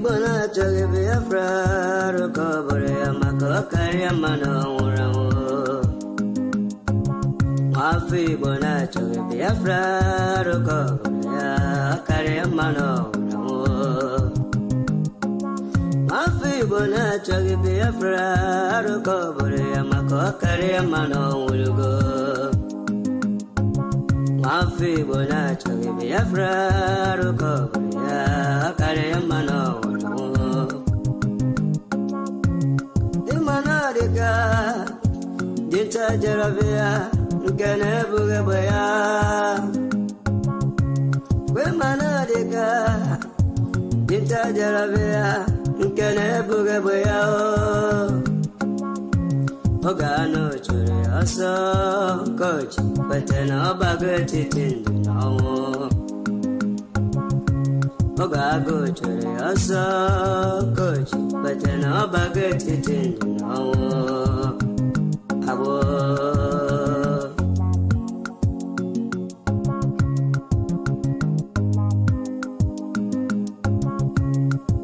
Bona jogi Biafra recovery amako kari amano urawo. Mafi bona jogi Biafra recovery kari amano urawo. Mafi bona jogi Biafra recovery amako kari amano urawo. Mafi bona jogi Biafra recovery kari amano. Dinta jarabia, gane buga baya. We manadika, dinta jarabia, gane buga baya. Ogano chure aso coach, but no bagati tindino. Ogago chure aso coach, but no bagati tindino.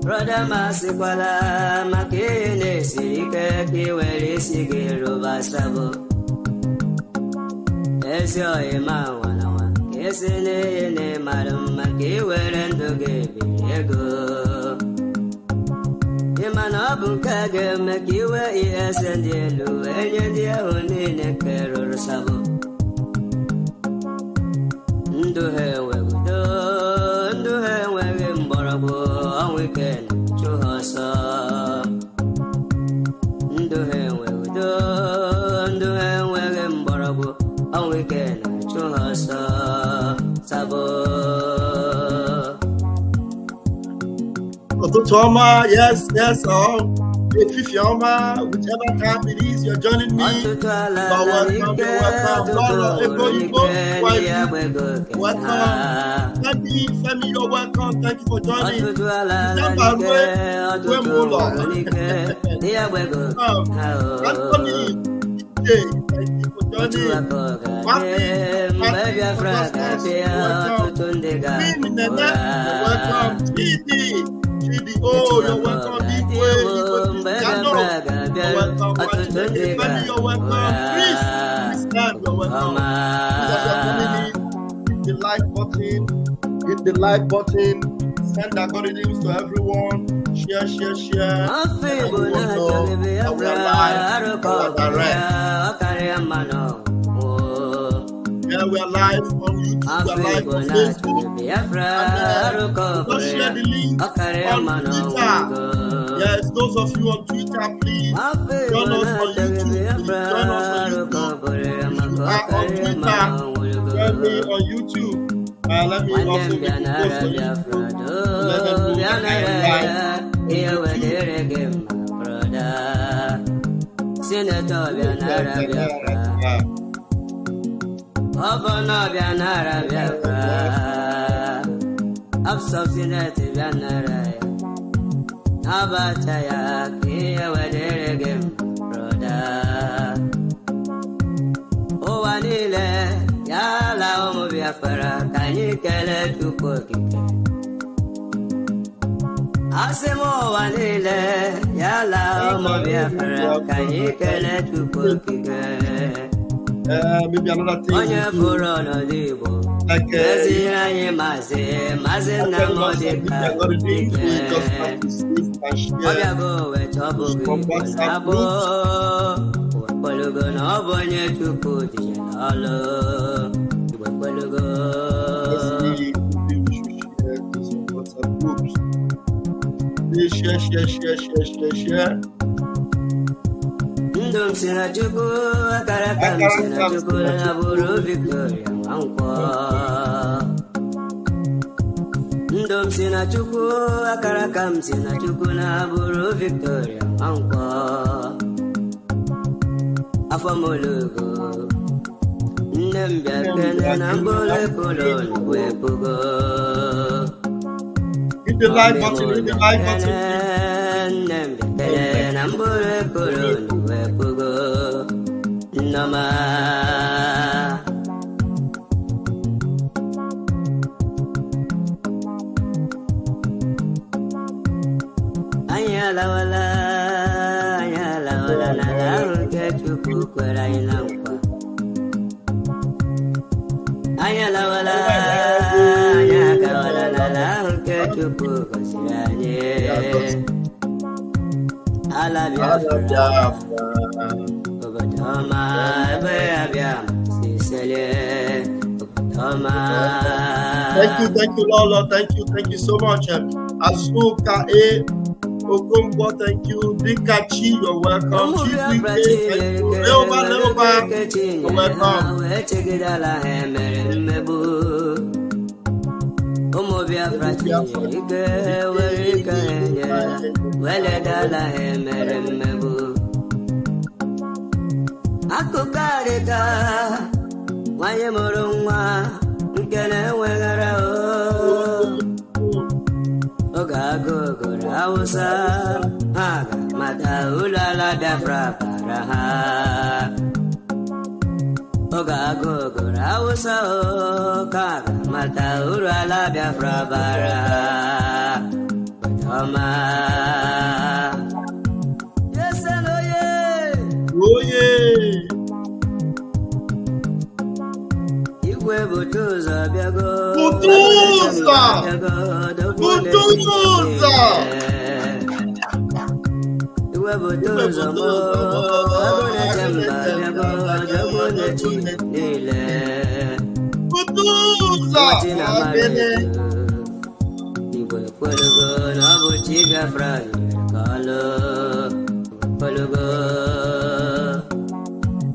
Brother Masikwala Makine Sike Kiweli Sigiru Basabo Esio Ima Wanawa Kesine Madam Makiwelendo Ego Imanabu Kage Makiwe Esendelu Enyandia Unine Kero Sabo Nduhe Wegudo Nduhe Wegim Borabo Weekend Chuhosa Nduhe Wegudo Nduhe Wegim Borabo Weekend Chuhosa Sabo Toma, yes, Fifioma, whichever time it is, you're joining me. You're welcome. Welcome. Femi, you're welcome. Thank you for joining. Anthony, thank you for joining. Welcome. Oh, you're welcome. You're welcome. Please stand. You're welcome. Hit the like button. Hit the like button. Send algorithms to everyone. Share. Yeah, we are live on YouTube, we are live on Facebook, and share the link on Twitter. Yes, those of you on Twitter, please join us on YouTube. Join me on YouTube. Let me also make a post on YouTube. Let them know that I am live. Obana Bianara Biafra Absorbinate Bianara Abataya Kia Waderegem Broda O Anile Yala Omo Biafra Kanyikele Tukokike Asemo Anile Yala Omo Biafra Kanyikele Tukokike Maybe another thing. Share. Ndom sinajuku akarakam sinajuku na buru Victoria Mankwa. Ndom sinajuku akarakam sinajuku na buru Victoria Mankwa. Afamolugo Ndembia kene na mbole koloni wepugo. Hit the like button, hit the like button. Thank you, Lolo. Thank you so much. Azuka A. Okombo, thank you. Dikachi, you're welcome. Chief thank you. Leoba, you're welcome.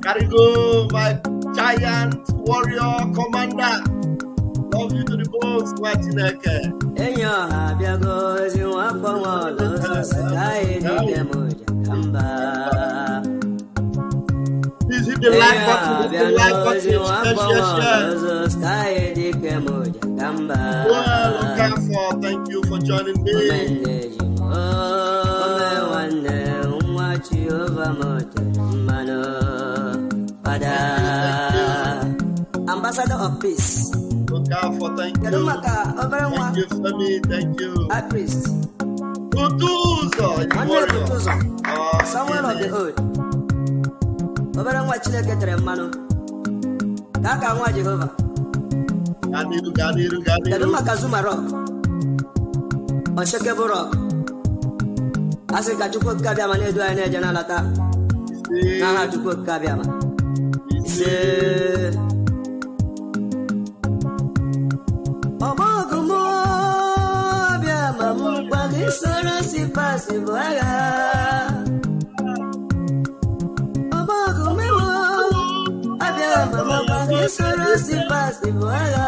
Karigo, my giant warrior commander. Love you to the bones, Watineke. Please hit the like button, Well, Okafor, thank you for joining me. Ambassador of Peace. Okafor, thank you. Thank you, Femi, thank you. High Priest. Kutuzo, Someone of the Old. Kaka nwa Jehovah. Gadiru. Kedu maka Zuma Rock? Unshakable Rock. Asị ka Chukwu kabịa ma na-edu anyị na-eje n'alata. N'aha Chukwu kabịa ma. Ọmọgụmụ bịa ma mkpa gị soro si pasi bụ agha. Soro si pasi bụ agha.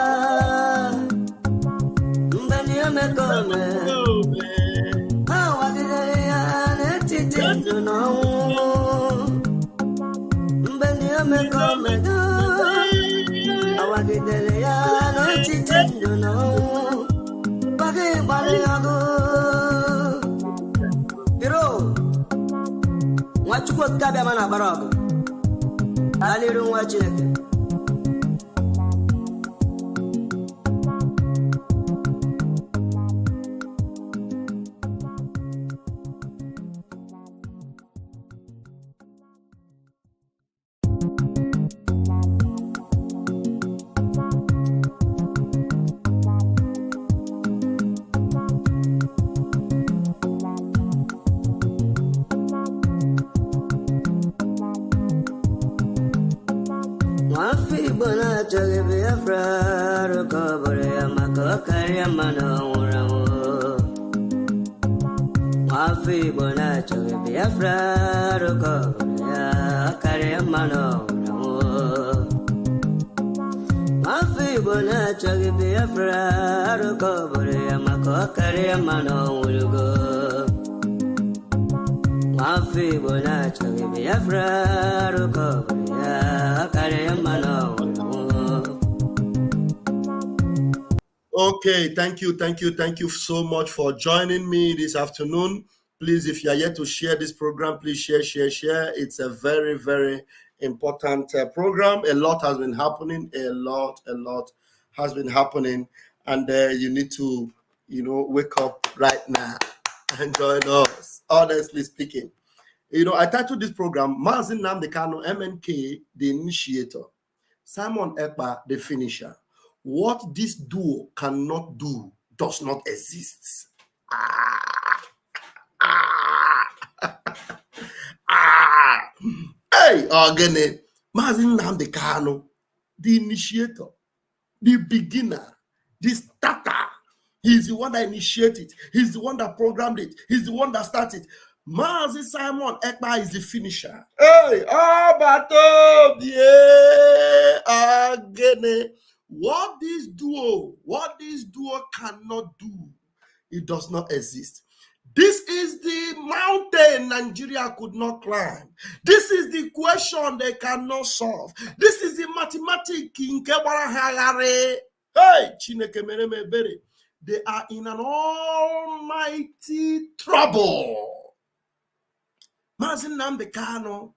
Mgbe ndị omekome ha wagidere ya n'etiti ndụ na ọnwụ. Mgbe ndị omekome ha wagidere ya n'etiti ndụ na ọnwụ. Gbagị gbalị ọgụ biro Nwachukwu kabịa ma na-agbara ọgụ. Aliru nwa Chineke. Okay, thank you so much for joining me this afternoon. Please, if you are yet to share this program, please share. It's a very, very important program. A lot has been happening. A lot has been happening, and you need to, wake up right now and join us. Honestly speaking, I titled this program Mazi Nnamdi Kanu, MNK The Initiator, Simon Ekpa The Finisher. What this duo cannot do does not exist. Hey, again, Mazi Nnamdi Kanu, the initiator, the beginner, the starter. He's the one that initiated it. He's the one that programmed it. He's the one that started. Mazi Simon Ekpa is the finisher. Hey, Bato, yeah, again. What this duo cannot do, it does not exist. This is the mountain Nigeria could not climb. This is the question they cannot solve. This is the mathematics in Hey, Chineke mere ebere. They are in an almighty trouble. Mazi Nnamdi Kanu,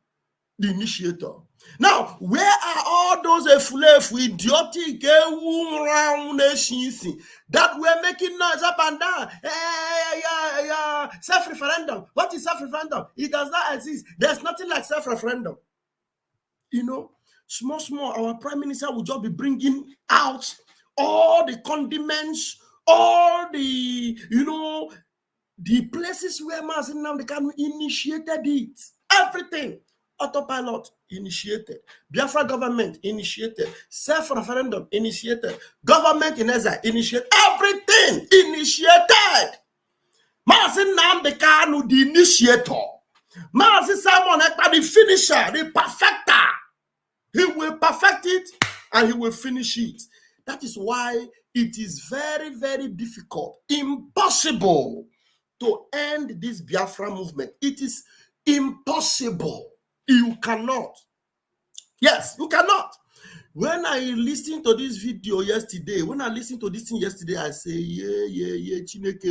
the initiator. Now, where are all those idiotic that were making noise up and down? Self-referendum. What is self-referendum? It does not exist. There's nothing like self-referendum. Small, our prime minister will just be bringing out all the condiments, all the, the places where Mazi Nnamdi Kanu initiated it. Everything. Autopilot initiated. Biafra government initiated. Self-referendum initiated. Government in exile initiated. Everything initiated. Mazi Nnamdi Kanu, the initiator. Mazi Simon Ekpa, the finisher, the perfecter. He will perfect it and he will finish it. That is why it is very, very difficult, impossible to end this Biafra movement. It is impossible. You cannot. Yes, you cannot. When I listened to this video yesterday, I say, yeah, Chineke.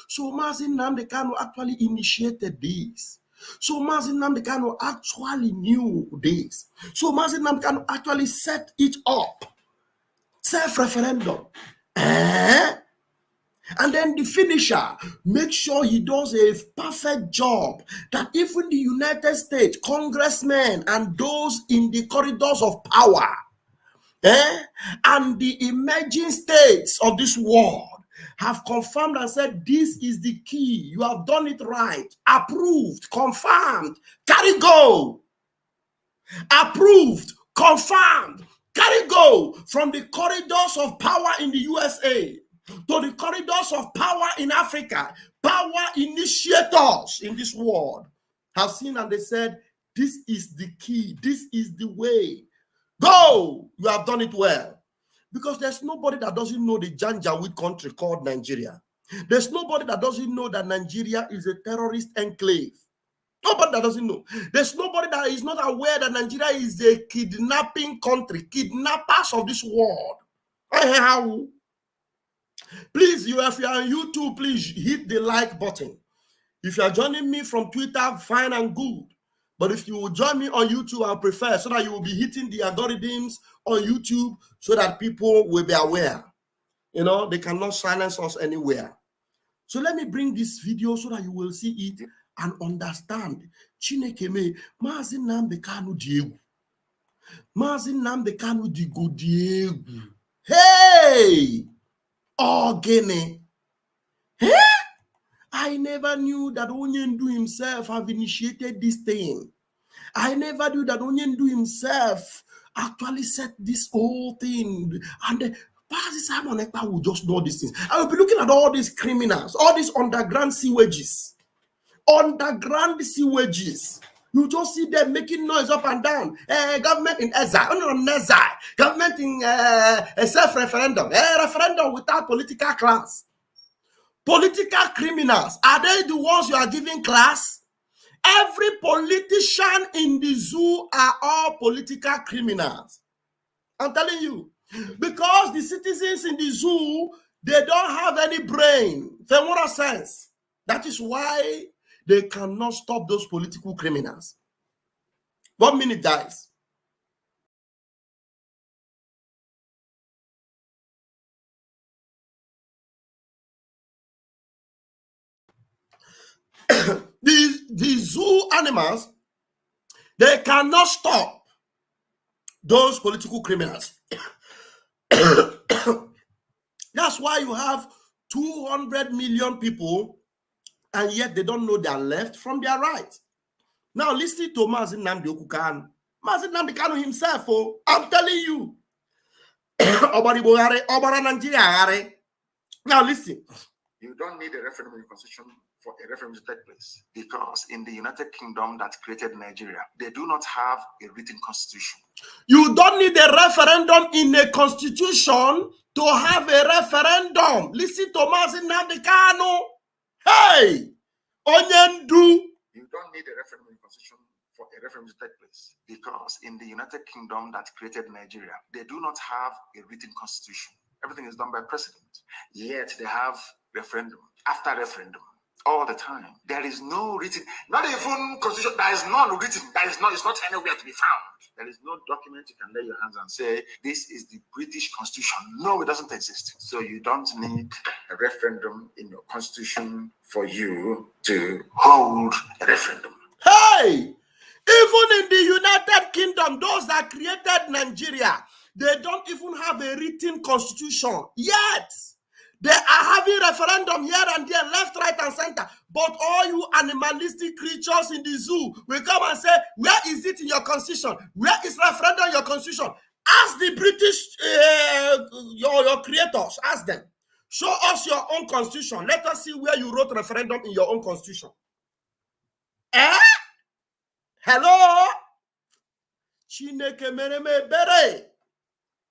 So Mazi Nnamdi Kanu actually initiated this. So Mazi Nnamdi Kanu actually knew this. So Mazi Nnamdi Kanu actually set it up. Self-referendum. And then the finisher, make sure he does a perfect job that even the United States congressmen and those in the corridors of power and the emerging states of this world have confirmed and said, this is the key. You have done it right. Approved, confirmed, carry go. Approved, confirmed, carry go from the corridors of power in the USA to the corridors of power in Africa. Power initiators in this world have seen and they said, this is the key. This is the way. Go! You have done it well. Because there's nobody that doesn't know the Janjaweed country called Nigeria. There's nobody that doesn't know that Nigeria is a terrorist enclave. Nobody that doesn't know. There's nobody that is not aware that Nigeria is a kidnapping country. Kidnappers of this world. Please, if you are on YouTube, please hit the like button. If you are joining me from Twitter, fine and good. But if you will join me on YouTube, I prefer so that you will be hitting the algorithms on YouTube so that people will be aware. They cannot silence us anywhere. So let me bring this video so that you will see it and understand. Chineke me, Mazi Nnamdi Kanu Diegu. Mazi Nnamdi Kanu Diegu. Hey! Ogene. Hey! I never knew that Onyendu himself have initiated this thing. I never knew that Onyendu himself actually set this whole thing. And Pastor Simon Ekpa will just know these things. I will be looking at all these criminals, all these underground sewages. Underground sewages. You just see them making noise up and down. Government in exile, government in a self-referendum, referendum without political class. Political criminals, are they the ones you are giving class? Every politician in the zoo are all political criminals. I'm telling you. Because the citizens in the zoo, they don't have any brain, they want a sense. That is why they cannot stop those political criminals. 1 minute, guys. the zoo animals, they cannot stop those political criminals. That's why you have 200 million people, and yet they don't know their left from their right. Now listen to Mazi Nnamdi Kanu. Mazi Nnamdi Kanu himself, I'm telling you. Now listen. You don't need a referendum in the constitution for a referendum to take place, because in the United Kingdom that created Nigeria, they do not have a written constitution. You don't need a referendum in a constitution to have a referendum. Listen to Mazi Nnamdi Kanu. Hey, Onyendu. You don't need a referendum in the constitution for a referendum to take place, because in the United Kingdom that created Nigeria, they do not have a written constitution. Everything is done by precedent. Yet they have referendum after referendum all the time. There is no written, not even constitution. There is none written. It's not anywhere to be found. There is no document you can lay your hands and say, this is the British Constitution. No, it doesn't exist. So you don't need a referendum in your constitution for you to hold a referendum. Hey, even in the United Kingdom, those that created Nigeria, they don't even have a written constitution yet. They are having referendum here and there, left, right, and center. But all you animalistic creatures in the zoo will come and say, where is it in your constitution? Where is referendum in your constitution? Ask the British, your creators, ask them. Show us your own constitution. Let us see where you wrote referendum in your own constitution. Hello? Chineke mere me ebere.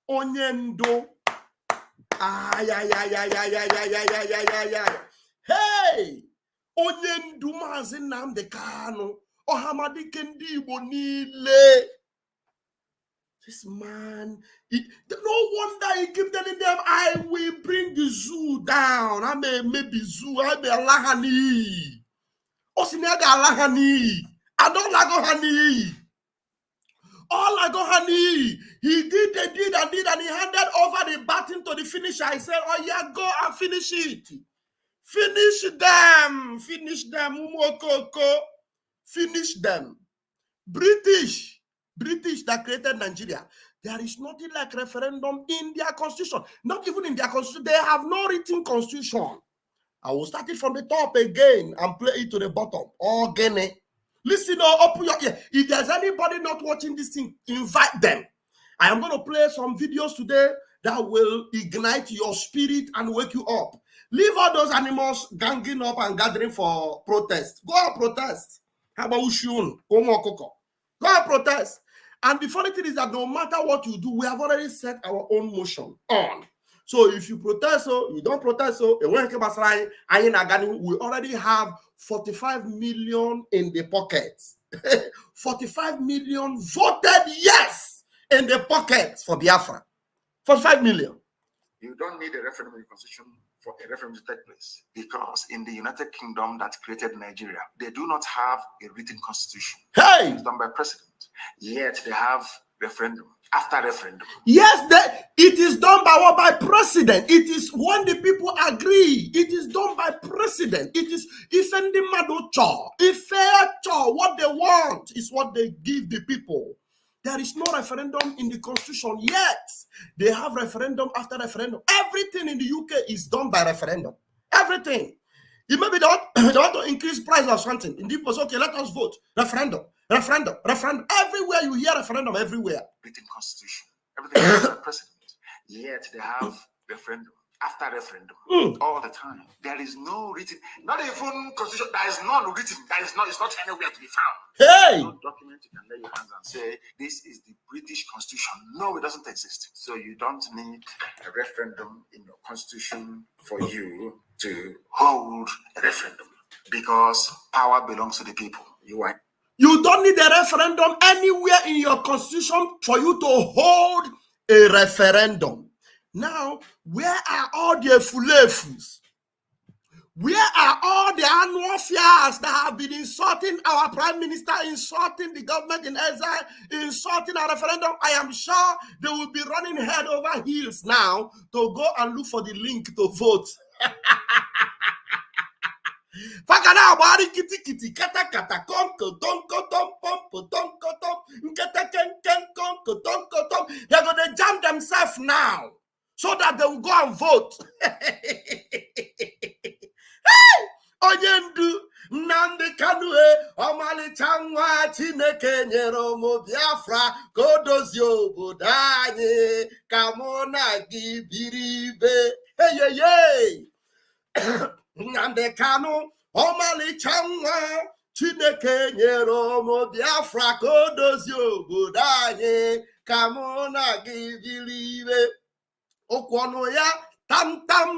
Onyendo. Hey, Onyendu Mazi Nnamdi Kanu, Ohamadike ndị Igbo niile. This man, no wonder he keep telling them, I will bring the zoo down. I may maybe zoo, I may Allahani. Osinega Allahani. I don't like Ohani. All I go, honey, he did, and he handed over the baton to the finisher. I said, oh yeah, go and finish it. Finish them, umokoko. Finish them. British that created Nigeria. There is nothing like referendum in their constitution. Not even in their constitution. They have no written constitution. I will start it from the top again and play it to the bottom. Organic. Listen, open your ear. If there's anybody not watching this thing, invite them. I am going to play some videos today that will ignite your spirit and wake you up. Leave all those animals ganging up and gathering for protest. Go and protest. How about Ushun? Go and protest. And the funny thing is that no matter what you do, we have already set our own motion on. So if you protest, you don't protest, we already have 45 million in the pockets. 45 million voted yes in the pockets for Biafra. 45 million. You don't need a referendum in the constitution for a referendum to take place, because in the United Kingdom that created Nigeria, they do not have a written constitution. Hey! It's done by precedent. Yet they have referendum after referendum. Yes, it is done by what? By precedent. It is when the people agree. It is done by precedent. It is ifendi madocho. Ifecho. What they want is what they give the people. There is no referendum in the constitution yet. They have referendum after referendum. Everything in the UK is done by referendum. Everything. You maybe they want to increase price of something. In the people say, okay, let us vote. Referendum. Everywhere you hear referendum, everywhere. Written constitution. Everything is by precedent. Yet they have referendum after referendum all the time. There is no written, not even constitution. There is none written. It's not anywhere to be found. Hey! No document you can lay your hands and say, this is the British Constitution. No, it doesn't exist. So you don't need a referendum in your constitution for you to hold a referendum, because power belongs to the people. You don't need a referendum anywhere in your constitution for you to hold a referendum. Now, where are all the fulefus? Where are all the annual fairs that have been insulting our prime minister, insulting the government in exile, insulting our referendum? I am sure they will be running head over heels now to go and look for the link to vote. Fakana wari kiti kiti kata kata konko tonko tom pompo tonko tom nkete ken ken konko tonko tom. They're gonna jam themselves now so that they will go and vote. Oyendu Nnamdi Kanu ọmalịcha nwa Chineke nyere ụmụ Biafra ka o dozie obodo anyị ka mụ na gị biri ibe. Hey. Nnamdi Kanu ọmalịcha nwa Chineke nyere ụmụ Biafra ka o dozie obodo anyị ka mụ na gị biri ibe. Okwu ọnụ ya tam tam,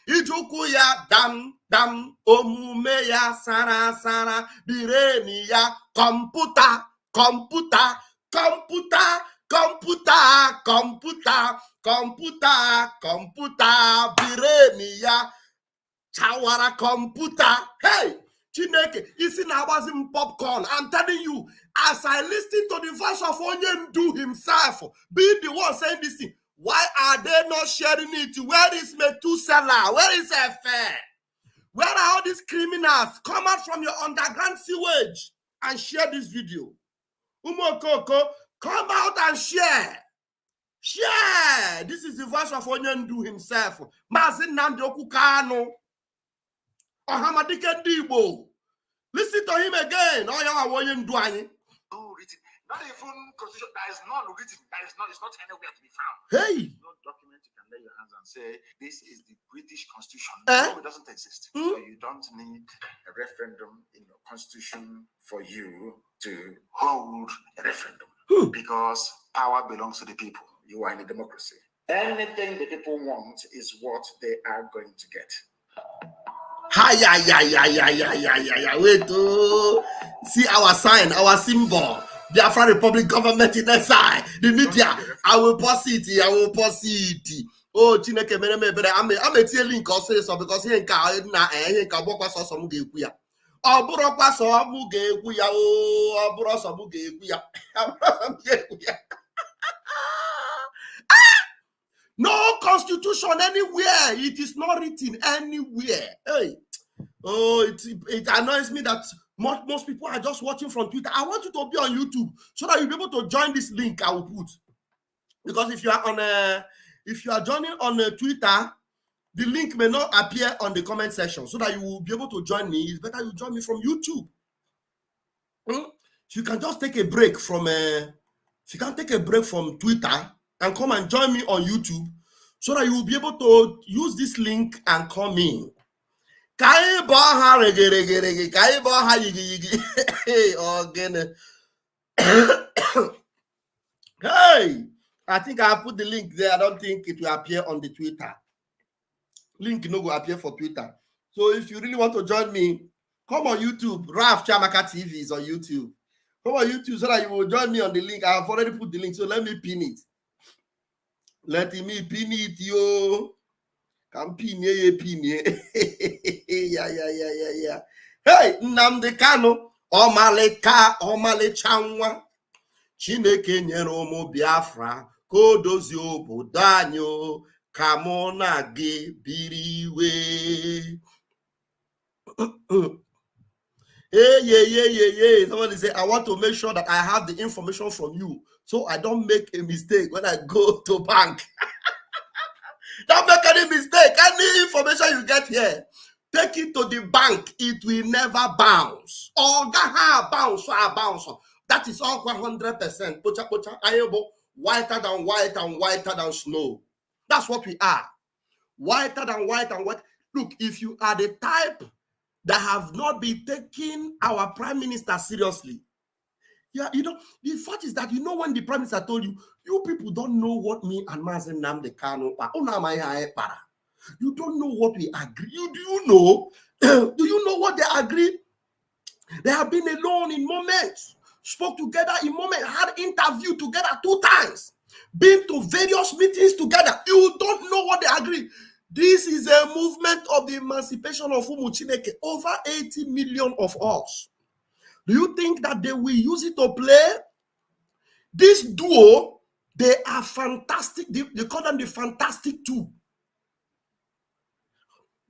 ijukwu ya dam dam, omume ya sara sara, bireni ya kọmputa kọmputa kọmputa kọmputa kọmputa kọmputa kọmputa, bireni ya chawara kọmputa. Hey, Chineke, isi na-agbazi m popcorn. I'm telling you, as I listen to the voice of Onyendu himself, being the one saying this thing, why are they not sharing it? Where is Methuselah? Where is Efe? Where are all these criminals? Come out from your underground sewage and share this video. Umokoko, come out and share. Share. This is the voice of Onyendu himself. Mazin Nnamdi Kanu. Ohamadike Ndibo. Listen to him again. Onyendu anyị. Not even constitution. That is not written. It's not anywhere to be found. Hey. No document you can lay your hands and say this is the British Constitution. No, it doesn't exist. So you don't need a referendum in your constitution for you to hold a referendum because power belongs to the people. You are in a democracy. Anything the people want is what they are going to get. Wait, see our sign, our symbol. Biafra Republic government in exile. The media, I will post it. Oh, Chineke mere me bere. I'm a tell link also so because he nka bokwa so mu ga-ekwu ya. Oburo kwa so mu ga-ekwu ya o, oburo so mu ga-ekwu ya. No constitution anywhere. It is not written anywhere. Hey. Oh, it annoys me that most people are just watching from Twitter. I want you to be on YouTube so that you'll be able to join this link I will put. Because if you are joining on Twitter, the link may not appear on the comment section so that you will be able to join me. It's better you join me from YouTube. You can just take a break from Twitter and come and join me on YouTube so that you will be able to use this link and come in. Hey, I think I put the link there. I don't think it will appear on the Twitter. Link no go appear for Twitter. So if you really want to join me, come on YouTube. Raf Chamaka TV is on YouTube. Come on YouTube so that you will join me on the link. I have already put the link, so let me pin it. Let me pin it, yo. Come pin ye. Yeah. Hey, Nnamdi Kanu, ọmalịcha nwa Chineke nyere ụmụ Biafra ka o dozie obodo anyị ka mụ na gị biri iwe. Hey. Somebody say, I want to make sure that I have the information from you so I don't make a mistake when I go to bank. Don't make any mistake. Any information you get here, take it to the bank. It will never bounce. Or bounce. That is all 100%. Pocha, ayebo, whiter than white and whiter than snow. That's what we are. Whiter than white and white. Look, if you are the type that have not been taking our prime minister seriously, yeah, the fact is that when the prime minister told you, you people don't know what me and Mazin Nnamdi Kanu are. You don't know what we agree. Do you know? Do you know what they agreed? They have been alone in moments, spoke together in moments, had interview together 2 times. been to various meetings together. You don't know what they agree. This is a movement of the emancipation of Umuchineke. Over 80 million of us. Do you think that they will use it to play? This duo, they are fantastic. They call them the Fantastic Two.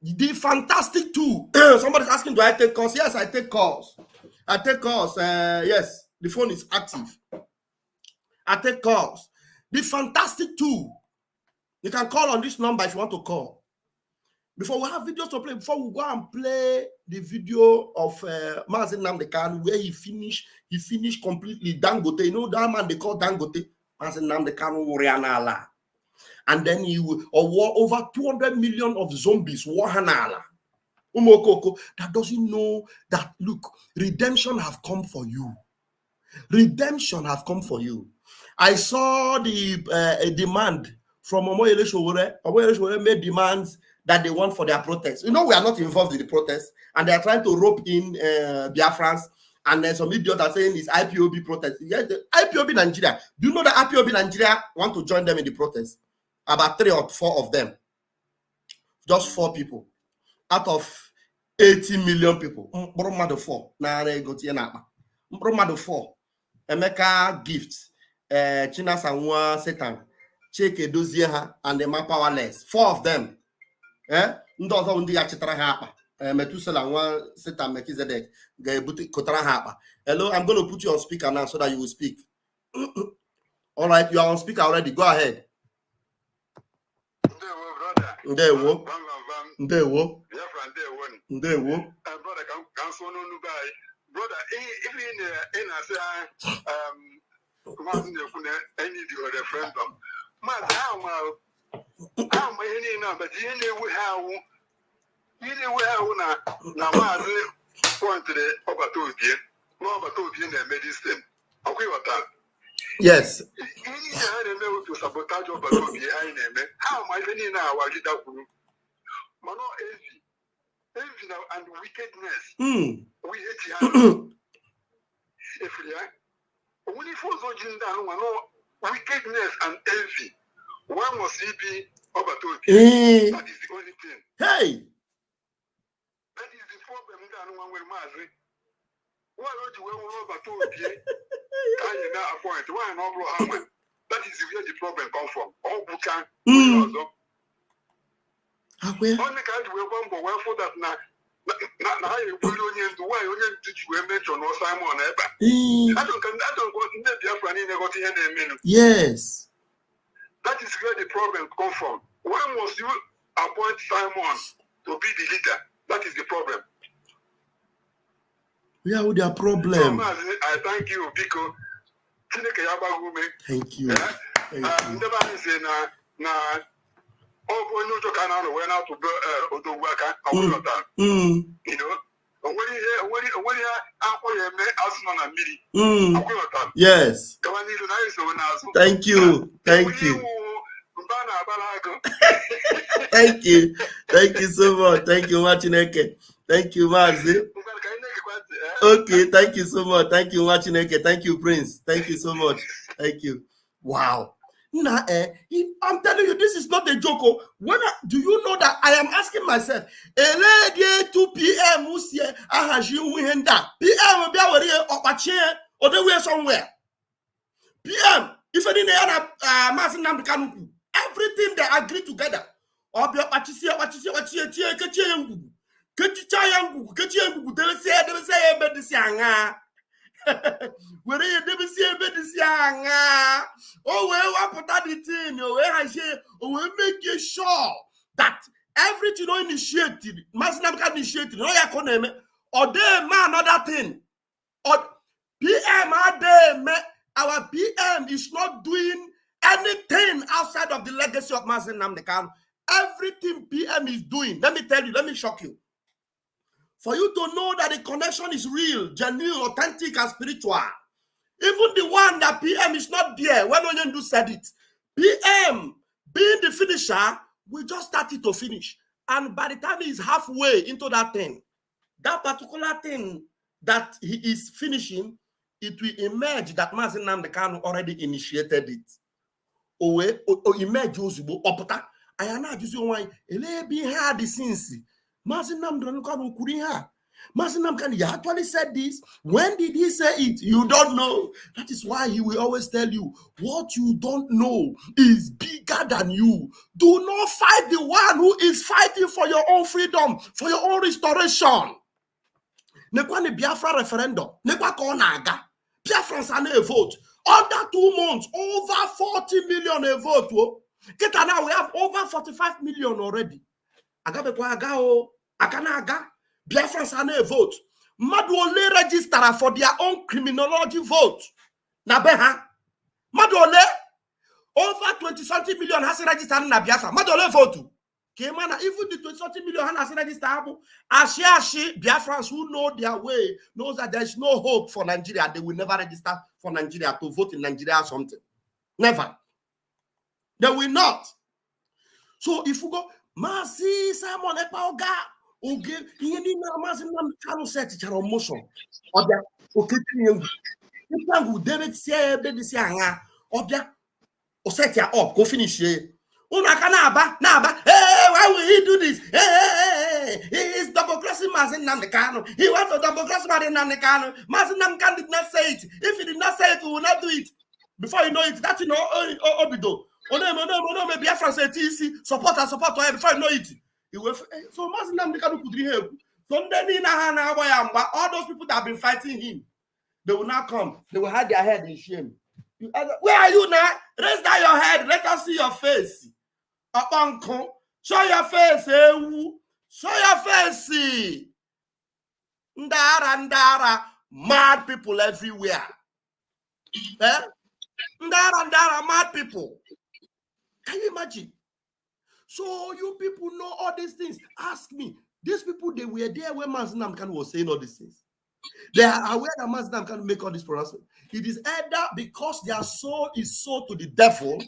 The Fantastic Two. Somebody's asking, do I take calls? Yes, I take calls. I take calls. Yes, the phone is active. I take calls. The Fantastic Two. You can call on this number if you want to call. Before we have videos to play, before we go and play the video of Mazi Nnamdi Kanu where he finished completely Dangote. You know that man they call Dangote? Mazi Nnamdi Kanu Wurianala. And then he war over 200 million of zombies. Wahanala. Umokoko that doesn't know that look, redemption have come for you. Redemption have come for you. I saw the demand from Omoyele Sowore. Omoyele Sowore made demands that they want for their protests. You know, we are not involved in the protests, and they are trying to rope in Biafrans, and then some idiot are saying it's IPOB protest. Yes, the IPOB Nigeria. Do you know that IPOB Nigeria want to join them in the protest? About 3 or 4 of them. Just 4 people out of 80 million people. 4. 4. Emeka Gift, Chinasanwa Satan, Chike Dozieha, and the Man Powerless. 4 of them. Ndozo undi ya chitara hapa. Metusela nwa Satan Melchizedek ga-ebuti kotara hapa. Hello, I'm going to put you on speaker now so that you will speak. All right, you are on speaker already. Go ahead. Ndewo. Ndewo. Ndewo. Brother, brother, if in any referendum, I'm any number, now point to the Obatobian, more Obatobian medicine. Okay, what that? Yes. To sabotage Obatobian, how am I any now? I did that. Mano envy and wickedness. We hate if we are only for wickedness and envy. One must be Obatobian. That is the only thing. Hey. That is the problem that one will marry. Why don't you over to be? I now appoint one over Haman. That is where the problem comes from. All Bukan. Only kind we want for well for that now. Now you put on into why you did you mention or Simon Ekpa. I don't want to be a friend in a minute. Yes. That is where the problem comes from. Why must you appoint Simon to be the leader? That is the problem. Yeah, with their problem. So, I thank you because thank you. Thank you. Oh, boy, no, you can't went out to the worker. You know, when yes. Thank you. Thank you. Thank you. Thank you so much. Thank you, Machineke. Thank you, Mazi. Okay, thank you so much. Thank you, Machineke. Thank you, Prince. Thank you so much. Thank you. Wow. Nah, I'm telling you, this is not a joke. Do you know that I am asking myself, 2 p.m. PM will be or they were somewhere. PM, if any everything they agree together. Or be where you never see a bit oh, well, put that in we make sure that everything initiated, initiated, or they man another thing. Or PM our PM is not doing anything outside of the legacy of Mazi Nnamdi Kanu. Everything PM is doing, let me tell you, let me shock you. For you to know that the connection is real, genuine, authentic, and spiritual. Even the one that PM is not there, when Onyendu said it, PM, being the finisher, we just started to finish. And by the time he's halfway into that thing, that particular thing that he is finishing, it will emerge that Mazi Nnamdi Kanu already initiated it. owe image ozugbo ọpụta anya na-ajụzi onwe anyị ele ebe ihe a dị since Maazị Nnamdi Kanu kwuru ihe a. Maazị Nnamdi Kanu, you actually said this. When did he say it? You don't know. That is why he will always tell you what you don't know is bigger than you. Do not fight the one who is fighting for your own freedom, for your own restoration. Nekwa ni Biafra referendum. Nekwa ka ọ na-aga. Biafrans are a vote. Under 2 months, over 40 million a vote. Oh. Kita now we have over 45 million already. Agabekwa aga o. Akana aga. Biafrans are a vote. Madu ole register for their own criminology vote. Na beha. Madu ole over 20-something million has registered na Biafra. Madu ole vote. Kemana, even the 20-something million has registered. Ashi Biafrans who know their way knows that there is no hope for Nigeria. They will never register for Nigeria to vote in Nigeria or something. Never. They will not. So if you go, Masi Simon Ekpa Oga, Oge, you need na Masi Nnamdi Kanu set it on motion. Oga, okay, you will David say, baby say, Oga, o set ya up, go finish here. Naba, hey, why will he do this? Hey, he is double-crossing Maazị Nnamdi Kanu. He wants to double-cross Maazị Nnamdi Kanu. Maazị Nnamdi Kanu did not say it. If he did not say it, we will not do it. Before you know it, that's Obido. No, maybe Biafra say TC, support, before you know it. So Maazị Nnamdi Kanu could help. So all those people that have been fighting him, they will not come. They will hide their head in shame. Where are you now? Raise down your head. Let us see your face. Show your face. Show your face. Ndara. Mad people everywhere. Ndara, mad people. Can you imagine? So you people know all these things. Ask me. These people, they were there when Maazị Nnamdi Kanu was saying all these things. They are aware that Maazị Nnamdi Kanu make all this pronouncement. It is either because their soul is sold to the devil,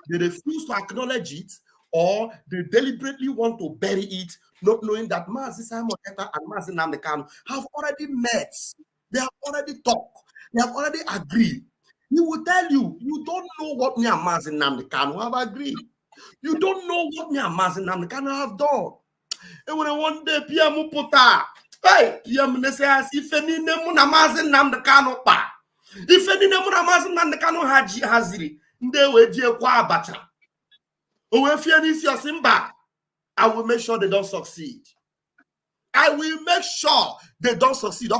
they refuse to acknowledge it, or they deliberately want to bury it, not knowing that Maazị Simon Ekpa and Maazị Nnamdi Kanu have already met. They have already talked. They have already agreed. He will tell you, you don't know what me and Maazị Nnamdi Kanu have agreed. You don't know what me and Maazị Nnamdi Kanu have done. And when one day, PM Puta, hey, PM Nese, if any name na Maazị Nnamdi Kanu pa. If any name na Maazị Nnamdi Kanu haziri, nde weje kwa abacha. I will make sure they don't succeed. I will make sure they don't succeed.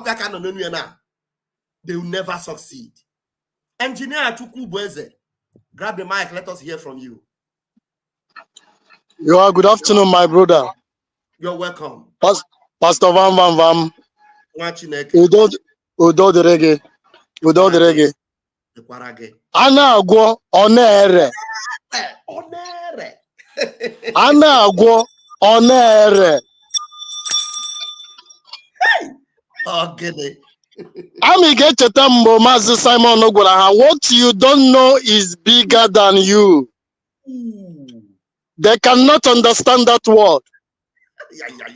They will never succeed. Engineer Chukwu Bueze, grab the mic. Let us hear from you. Good afternoon, my brother. You're welcome. Pastor Vam. Udo the reggae. Ana agwo onere. Ana agwo onere. Okay. Ami gecheta mbo Maazị Simon gwara ha, what you don't know is bigger than you. They cannot understand that word.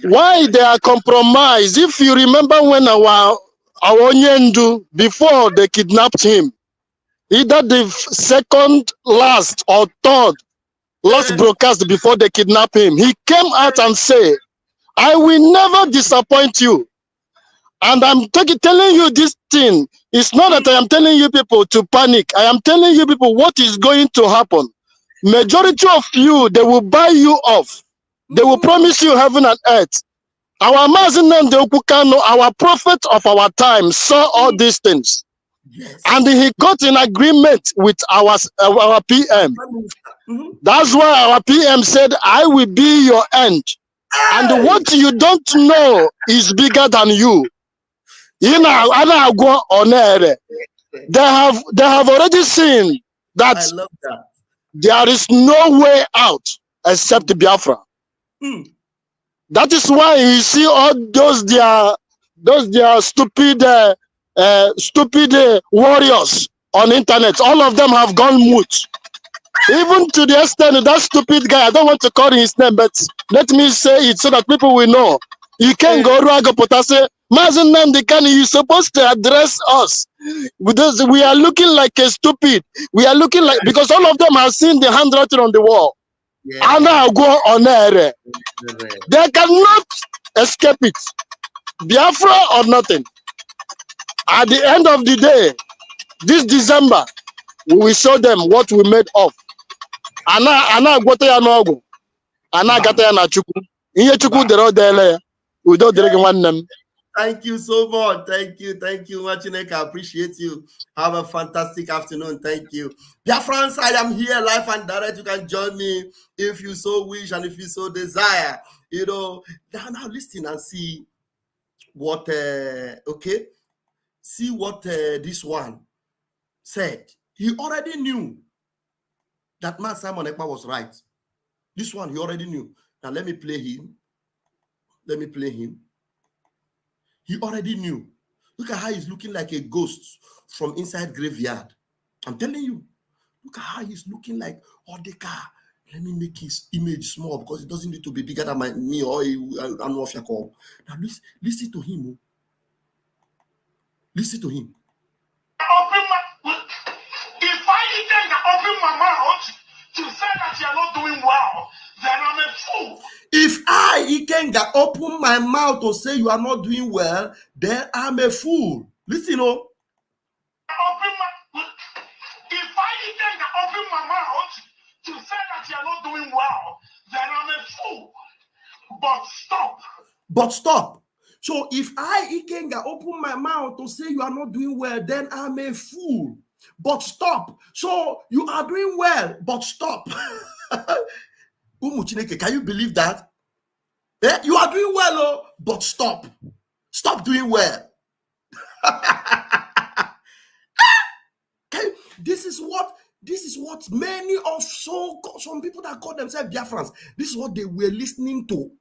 Why they are compromised? If you remember when our Onyendu, before they kidnapped him, either the second last or third last broadcast before they kidnapped him, he came out and said, I will never disappoint you. And I'm telling you this thing. It's not that I am telling you people to panic. I am telling you people what is going to happen. Majority of you, they will buy you off. They will promise you heaven and earth. Our Maazị Nnamdi Kanu, our prophet of our time, saw all these things. Yes. And he got in agreement with our PM. That's why our PM said, I will be your end. And what you don't know is bigger than you. They have already seen that, I love that there is no way out except Biafra. That is why you see all those their stupid warriors on internet. All of them have gone mute. Even to the extent that stupid guy, I don't want to call his name, but let me say it so that people will know. You can't go Raga Potase, Mazen Namdekanu, you're supposed to address us. Because we are looking like a stupid. We are looking like, because all of them have seen the handwriting on the wall. Yeah. And now go on air. They cannot escape it. Biafra or nothing. At the end of the day, this December, we will show them what we made of. Ana gote ya n'ọgwụ. Ana gata ya na Chukwu. Ihe Chukwu dere odele. Udo dere gị nwanne m. Thank you so much. Thank you. Thank you, Machineke. I appreciate you. Have a fantastic afternoon. Thank you. Dear friends, I am here live and direct. You can join me if you so wish and if you so desire. You know, now listen and see what, okay? See what this one said. He already knew that man Simon Ekpa was right. This one, he already knew. Now let me play him. Let me play him. He already knew. Look at how he's looking like a ghost from inside graveyard. I'm telling you. Look at how he's looking like Odeka. Let me make his image small because it doesn't need to be bigger than me or I'm off your call. Now listen to him. Listen to him. If I can open my mouth to say that you're not doing well, then I'm a fool. If I, Ikenga, open my mouth to say you are not doing well, then I'm a fool. Listen, If I can open my mouth to say that you're not doing well, then I'm a fool. But stop. But stop. So if I, Ikenga, open my mouth to say you are not doing well, then I'm a fool. But stop. So you are doing well, but stop. Umuchineke, can you believe that? Eh? You are doing well, oh, but stop. Stop doing well. This is what many of some people that call themselves Biafrans, this is what they were listening to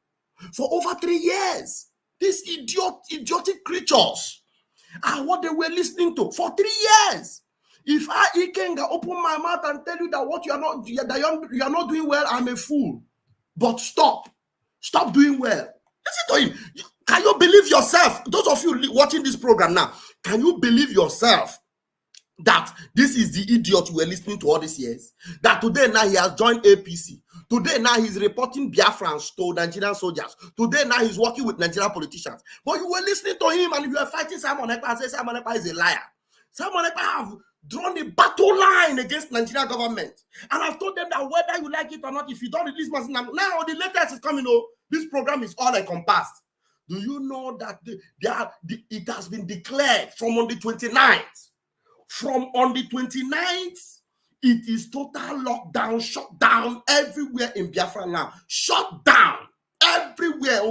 for over 3 years. These idiotic creatures are what they were listening to for 3 years. If I, Ikenga, open my mouth and tell you that what you are not doing well, I'm a fool. But stop doing well. Listen to him. Can you believe yourself? Those of you watching this program now, can you believe yourself that this is the idiot we were listening to all these years? That today now he has joined APC. Today now he's reporting Biafrans to Nigerian soldiers. Today now he's working with Nigerian politicians. But you were listening to him and you were fighting Simon Ekpa and say Simon Ekpa is a liar. Simon Ekpa have drawn a battle line against Nigerian government. And I've told them that whether you like it or not, if you don't release Mazen, now the latest is coming. Oh, this program is all encompassed. Do you know that it has been declared from on the 29th? From on the 29th, it is total lockdown, shut down everywhere in Biafra now. Shut down everywhere.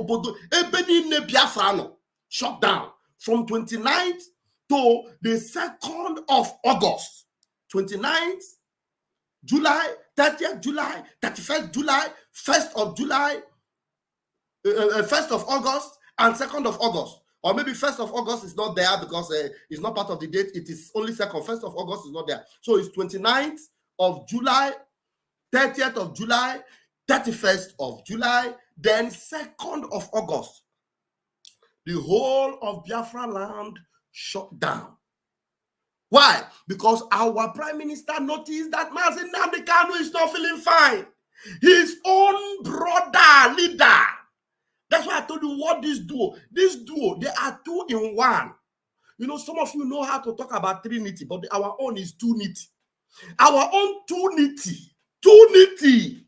Shut down from 29th to the 2nd of August. 29th, July, 30th July, 31st July, 1st of July, 1st of August, and 2nd of August. Or maybe 1st of August is not there because it's not part of the date. It is only 2nd. 1st of August is not there. So it's 29th of July, 30th of July, 31st of July, then 2nd of August. The whole of Biafra land shut down. Why? Because our Prime Minister noticed that Mazen Namdekanu is not feeling fine. His own brother, leader. That's why I told you what this duo, they are 2 in 1. You know, some of you know how to talk about Trinity, but our own is 2 nitty. Our own 2 nitty.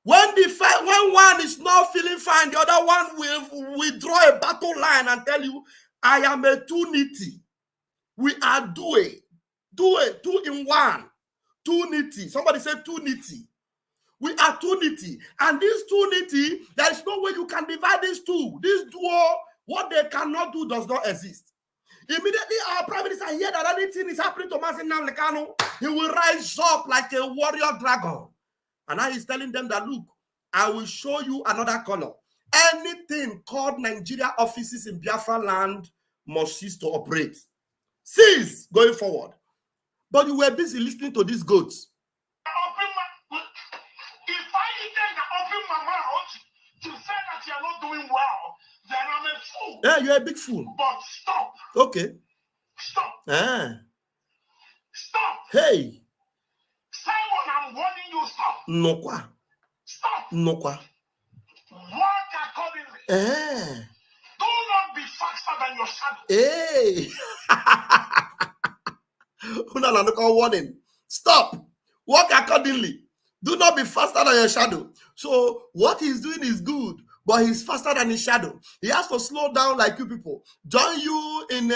When one is not feeling fine, the other one will withdraw a battle line and tell you, I am a 2 nitty. We are doing 2 in 1. 2 nitty. Somebody said 2 nitty. We are 2 nitty. And this 2 nitty, there is no way you can divide these two. This duo, what they cannot do does not exist. Immediately, our Prime Minister hear that anything is happening to Mazen Namdekanu, he will rise up like a warrior dragon. And now he's telling them that, look, I will show you another color. Anything called Nigeria offices in Biafra land must cease to operate. Cease going forward. But you were busy listening to these goats. If I can open my mouth to say that you're not doing well, then I'm a fool. Yeah, you're a big fool. But stop. Okay. Stop. Stop. Hey. Simon, I'm warning you, stop. No qua. Stop. No qua. Walk accordingly. Do not be faster than your shadow. Hey. Warning. Stop. Walk accordingly. Do not be faster than your shadow. So what he's doing is good, but he's faster than his shadow. He has to slow down like you people. Join you in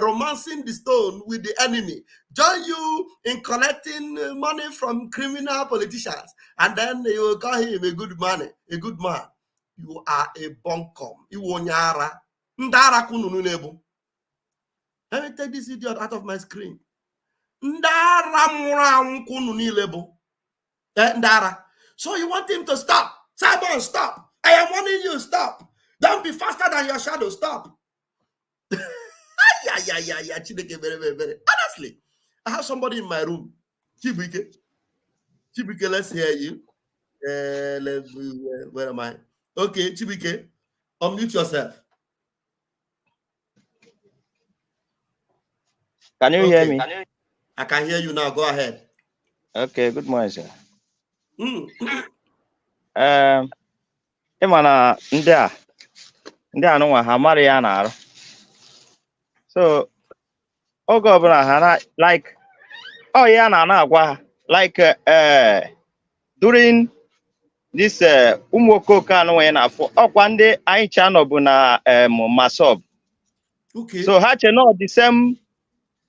romancing the stone with the enemy. Join you in collecting money from criminal politicians. And then you will call him a good man. A good man. You are a bunkum. You wonyara. Ndara kununu nebu. Let me take this idiot out of my screen. Ndara muram kununu lebu. Ndara. So you want him to stop. Simon, stop. I am warning you, stop. Don't be faster than your shadow, stop. Yeah. Honestly, I have somebody in my room. Chibike, let's hear you. Where am I? Okay, Chibike, unmute yourself. Can you hear me? I can hear you now. Go ahead. Okay, good morning, sir. Imana ndị a nụnwa ha mara ya na-arụ. So oge ọbụla ha na like ya na-agwa ha like during this ụmụ okooko anụnwa ya na-afụ ọkwa ndị anyị cha nọ bụ na Masob. Okay. So ha che no the same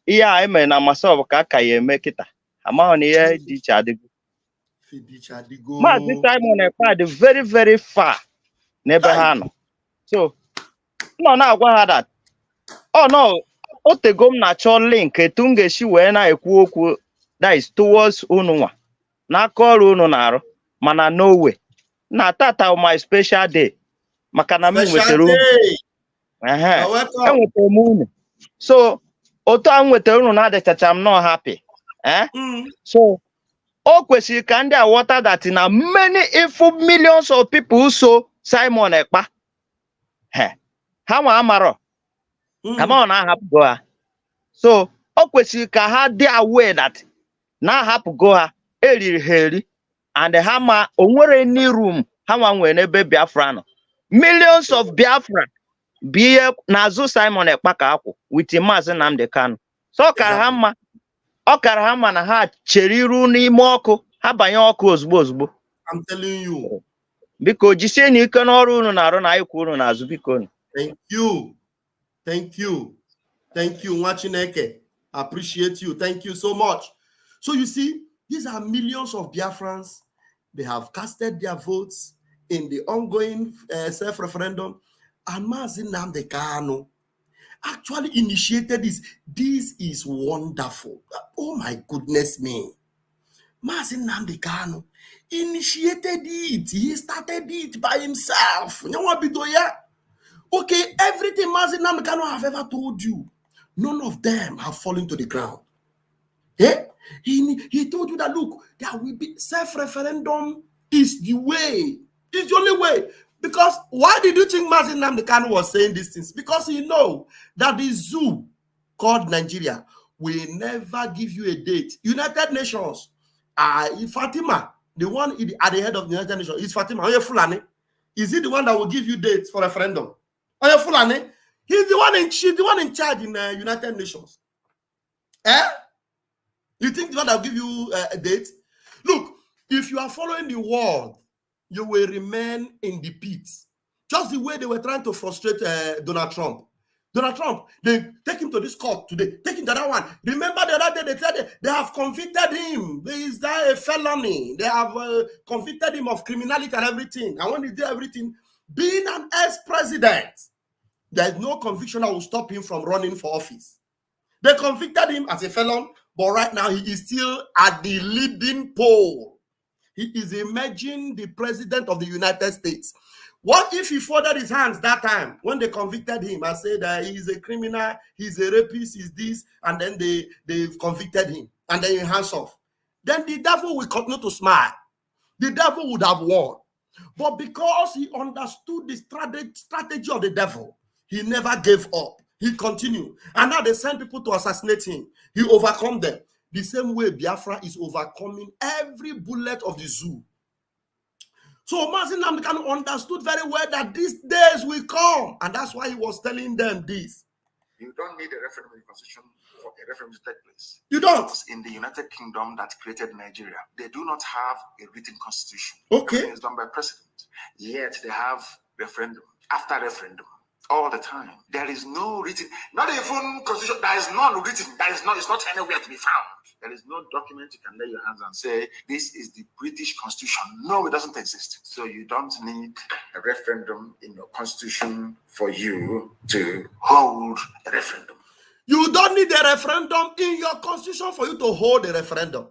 ihe a eme na Masob ka aka ya eme kịta. Amaghị na ihe dị iche adịgo. Maazị Simon Ekpa dị very very far n'ebe ha nọ. So nọ na-agwa ha that no otego m na-achọ link etu m ga-esi wee na-ekwu okwu that is towards unu nwa n'aka ọrụ unu na-arụ mana no way na tata my special day maka na m nwetara unu enwetara m unu so otu a m nwetara unu na-adịchacha m not happy so o kwesịrị ka ndị a ghọta that na many ifo millions of people so Simon Ekpa ha nwa amarọ kama ọ na-ahapụgo ha so o kwesịrị ka ha dị aware that na-ahapụgo ha eriri ha eri and ha ma onwere any room ha nwa nwere n'ebe Biafra nọ millions of Biafra bi ihe n'azụ Simon Ekpa ka akwụ with Maazị Nnamdi Kanu so ọ kara ha mma na ha chere iru n'ime ọkụ ha banye ọkụ ozugbo I'm telling you. Biko jisie na ike n'ọrụ unu na-arụ na ikwu unu n'azụ biko. Thank you nwa Chineke. Appreciate you. Thank you so much. So you see, these are millions of Biafrans. They have casted their votes in the ongoing self-referendum, and Maazị Nnamdi Kanu actually initiated this. This is wonderful. Oh my goodness me. Maazị Nnamdi Kanu initiated it. He started it by himself. Okay, everything Maazị Nnamdi Kanu have ever told you, none of them have fallen to the ground. He told you that, look, there will be self-referendum is the way. It's the only way. Because why did you think Maazị Nnamdi Kanu was saying these things? Because he knows that the zoo called Nigeria will never give you a date. United Nations, Fatima, the one at the head of the United Nations, is Fatima. Are you Fulani? Is he the one that will give you dates for referendum? Are you Fulani? She's the one in charge in United Nations. You think the one that will give you a date? Look, if you are following the world, you will remain in the pit. Just the way they were trying to frustrate Donald Trump. Donald Trump, they take him to this court today, take him to that one. Remember the other day they said they have convicted him. Is that a felony? They have convicted him of criminality and everything. And when he did everything, being an ex-president, there is no conviction that will stop him from running for office. They convicted him as a felon, but right now he is still at the leading pole. He is emerging the president of the United States. What if he folded his hands that time when they convicted him and said that he is a criminal, he's a rapist, he's this, and then they've convicted him, and then he hands off? Then the devil will continue to smile. The devil would have won. But because he understood the strategy of the devil, He never gave up. He continued. And now they send people to assassinate him. He overcome them. The same way Biafra is overcoming every bullet of the zoo. So Mazin Namdekan understood very well that these days will come. And that's why he was telling them this. You don't need a referendum in the constitution for a referendum to take place. You don't. In the United Kingdom that created Nigeria, they do not have a written constitution. Okay. Everything is done by president. Yet they have referendum after referendum all the time. There is no written, not even constitution. There is none written. There is not. It's not anywhere to be found. There is no document you can lay your hands and say this is the British Constitution. No, it doesn't exist. So you don't need a referendum in your constitution for you to hold a referendum. You don't need a referendum in your constitution for you to hold a referendum.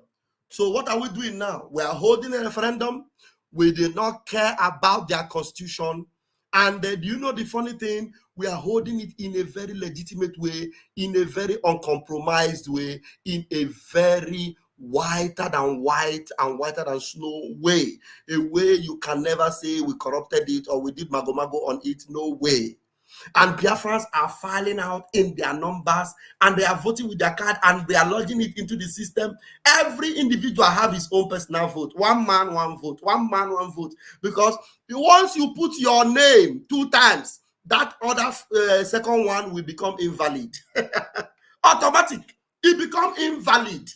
So what are we doing now? We are holding a referendum. We did not care about their constitution. And do you know the funny thing? We are holding it in a very legitimate way, in a very uncompromised way, in a very whiter than white and whiter than snow way. A way you can never say we corrupted it or we did mago-mago on it. No way. And Biafrans are filing out in their numbers and they are voting with their card and they are lodging it into the system. Every individual have his own personal vote. One man, one vote. One man, one vote. Because once you put your name 2 times, that other second one will become invalid. Automatic. It becomes invalid.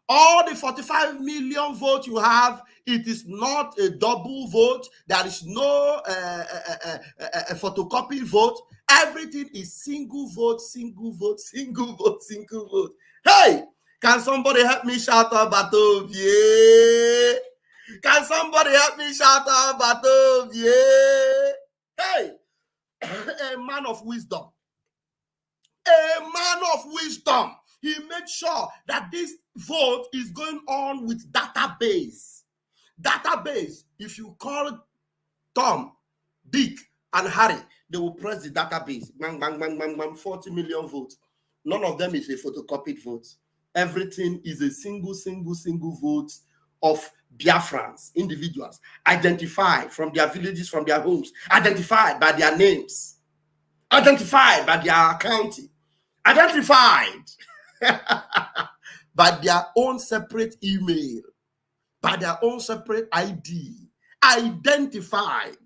All the 45 million votes you have, it is not a double vote. There is no photocopy vote. Everything is single vote, single vote, single vote, single vote. Hey, can somebody help me shout out Batobie? Can somebody help me shout out Batobie? Hey, a man of wisdom. A man of wisdom. He made sure that this vote is going on with database. Database. If you call Tom, Dick, and Harry, they will press the database. Bang, bang, bang, bang, bang, 40 million votes. None of them is a photocopied vote. Everything is a single vote of Biafrans, individuals, identified from their villages, from their homes, identified by their names, identified by their county, identified by their own separate email, by their own separate ID, identified.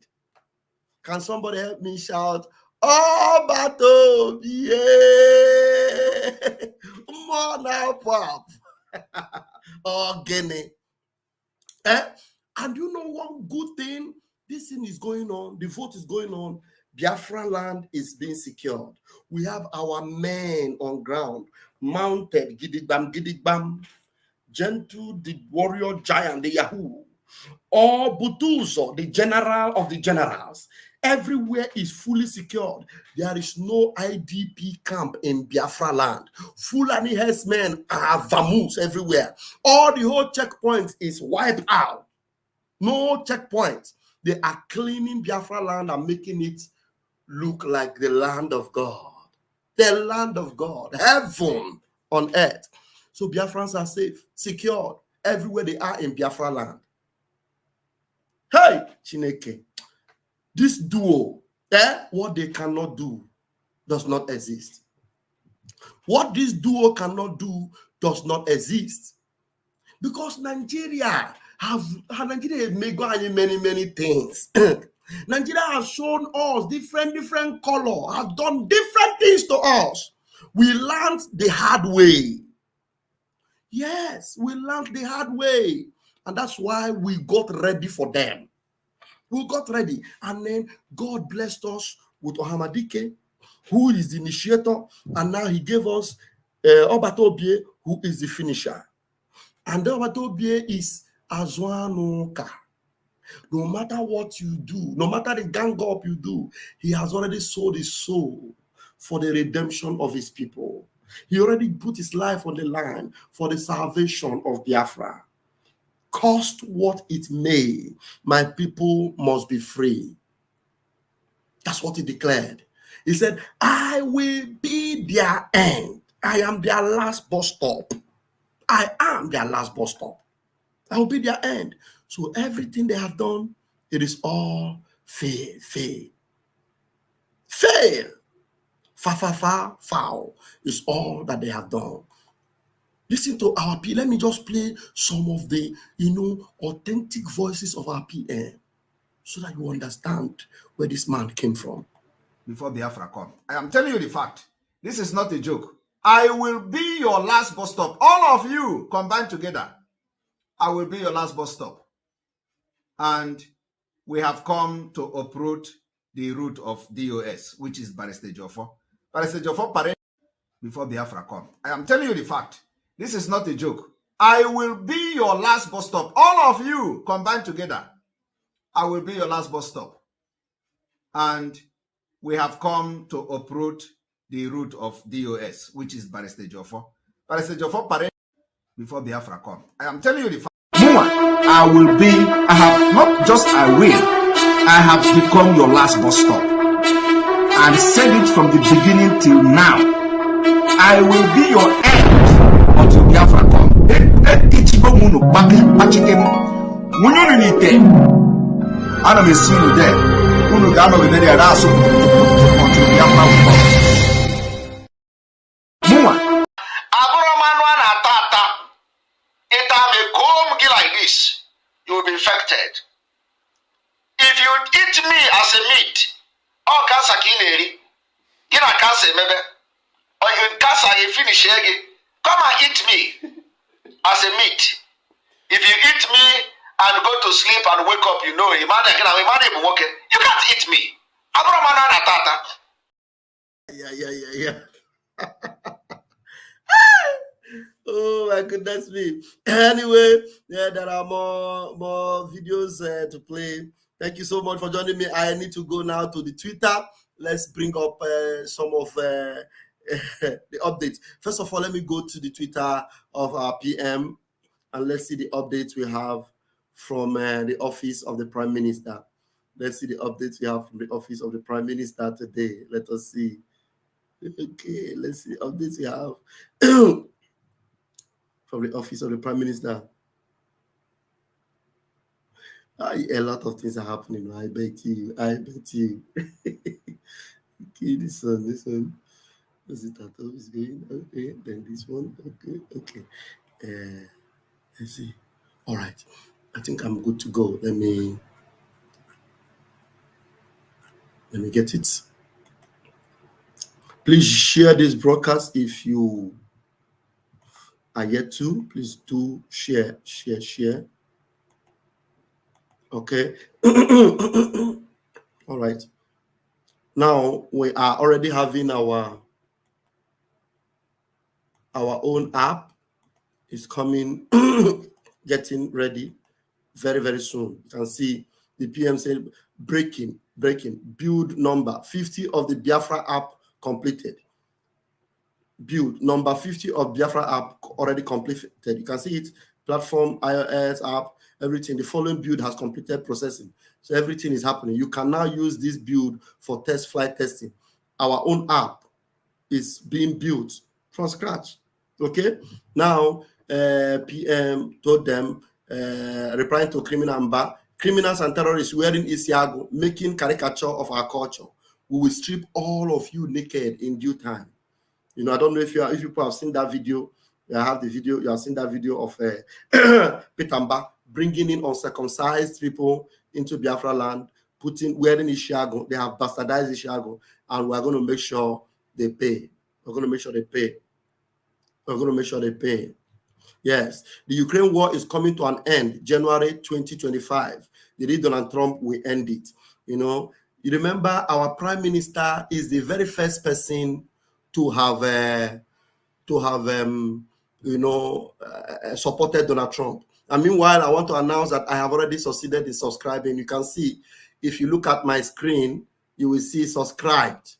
Can somebody help me shout, oh, Bato, yeah, Mona Pop, oh, Guinea. And you know one good thing? This thing is going on, the vote is going on, Biafra land is being secured. We have our men on ground, mounted, gidigbam, gentle, the warrior giant, the Yahoo, or Butuzo, the general of the generals. Everywhere is fully secured. There is no IDP camp in Biafra land. Fulani herdsmen are vamoose everywhere. All the whole checkpoints is wiped out. No checkpoints. They are cleaning Biafra land and making it look like the land of God. The land of God. Heaven on earth. So Biafrans are safe, secured, everywhere they are in Biafra land. Hey, Chineke. This duo, what they cannot do does not exist. What this duo cannot do does not exist. Because Nigeria may go on many things. Nigeria has shown us different color, have done different things to us. We learned the hard way. Yes, we learned the hard way. And that's why we got ready for them. We got ready. And then God blessed us with Ohamadike, who is the initiator. And now he gave us Obatobie, who is the finisher. And Obatobie is Azwanuka. No matter what you do, no matter the gang up you do, he has already sold his soul for the redemption of his people. He already put his life on the line for the salvation of Biafra. Cost what it may, my people must be free. That's what he declared. He said, I will be their end. I am their last bus stop. I am their last bus stop. I will be their end. So everything they have done, it is all fair. Fail. Foul is all that they have done. Listen to our PM. Let me just play some of the, authentic voices of our PM so that you understand where this man came from. Before Biafra come. I am telling you the fact. This is not a joke. I will be your last bus stop. All of you combined together. I will be your last bus stop. And we have come to uproot the root of DOS, which is Barrister Joffo. Barrister Joffo, before Biafra come. I am telling you the fact. This is not a joke. I will be your last bus stop. All of you combined together. I will be your last bus stop. And we have come to uproot the root of DOS, which is Barrister Joffo. Barrister Joffo, before Biafra come. I am telling you the fact. I will be, I have not just I will, I have become your last bus stop. And said it from the beginning till now. I will be your end until Biafra come. I'm a there. Until Biafra will come. Like this, you will be infected. If you eat me as a meat, or cancer kineri, get a cancer maybe, or you cancer you finish again, come and eat me as a meat. If you eat me and go to sleep and wake up, you can't eat me. Yeah. Oh my goodness me. Anyway, yeah, there are more videos to play. Thank you so much for joining me. I need to go now to the Twitter. Let's bring up some of the updates. First of all, let me go to the Twitter of our PM and let's see the updates we have from the office of the Prime Minister. Let's see the updates we have from the office of the Prime Minister today. Let us see. Okay, let's see the updates we have. From the office of the Prime Minister. A lot of things are happening. I bet you. Okay, this one. Is it that all is going? Okay, then this one. Okay. Let's see. All right. I think I'm good to go. Let me get it. Please share this broadcast if you are yet to. Please do share. Okay. All right. Now we are already having our own app. It's coming, getting ready very, very soon. You can see the PM said breaking, build number 50 of the Biafra app completed. Build number 50 of Biafra app already completed. You can see it, platform, iOS app, everything. The following build has completed processing. So everything is happening. You can now use this build for test flight testing. Our own app is being built from scratch. Okay. Now, PM told them, replying to criminals and terrorists wearing Isiago, making caricature of our culture. We will strip all of you naked in due time. I don't know if people have seen that video. I have the video. You have seen that video of Petamba bringing in uncircumcised people into Biafra land, wearing Isiago. They have bastardized Isiago, and we're going to make sure they pay. We're going to make sure they pay. Yes, the Ukraine war is coming to an end, January 2025. The Donald Trump will end it. You remember our Prime Minister is the very first person to have supported Donald Trump. And meanwhile, I want to announce that I have already succeeded in subscribing. You can see, if you look at my screen, you will see subscribed.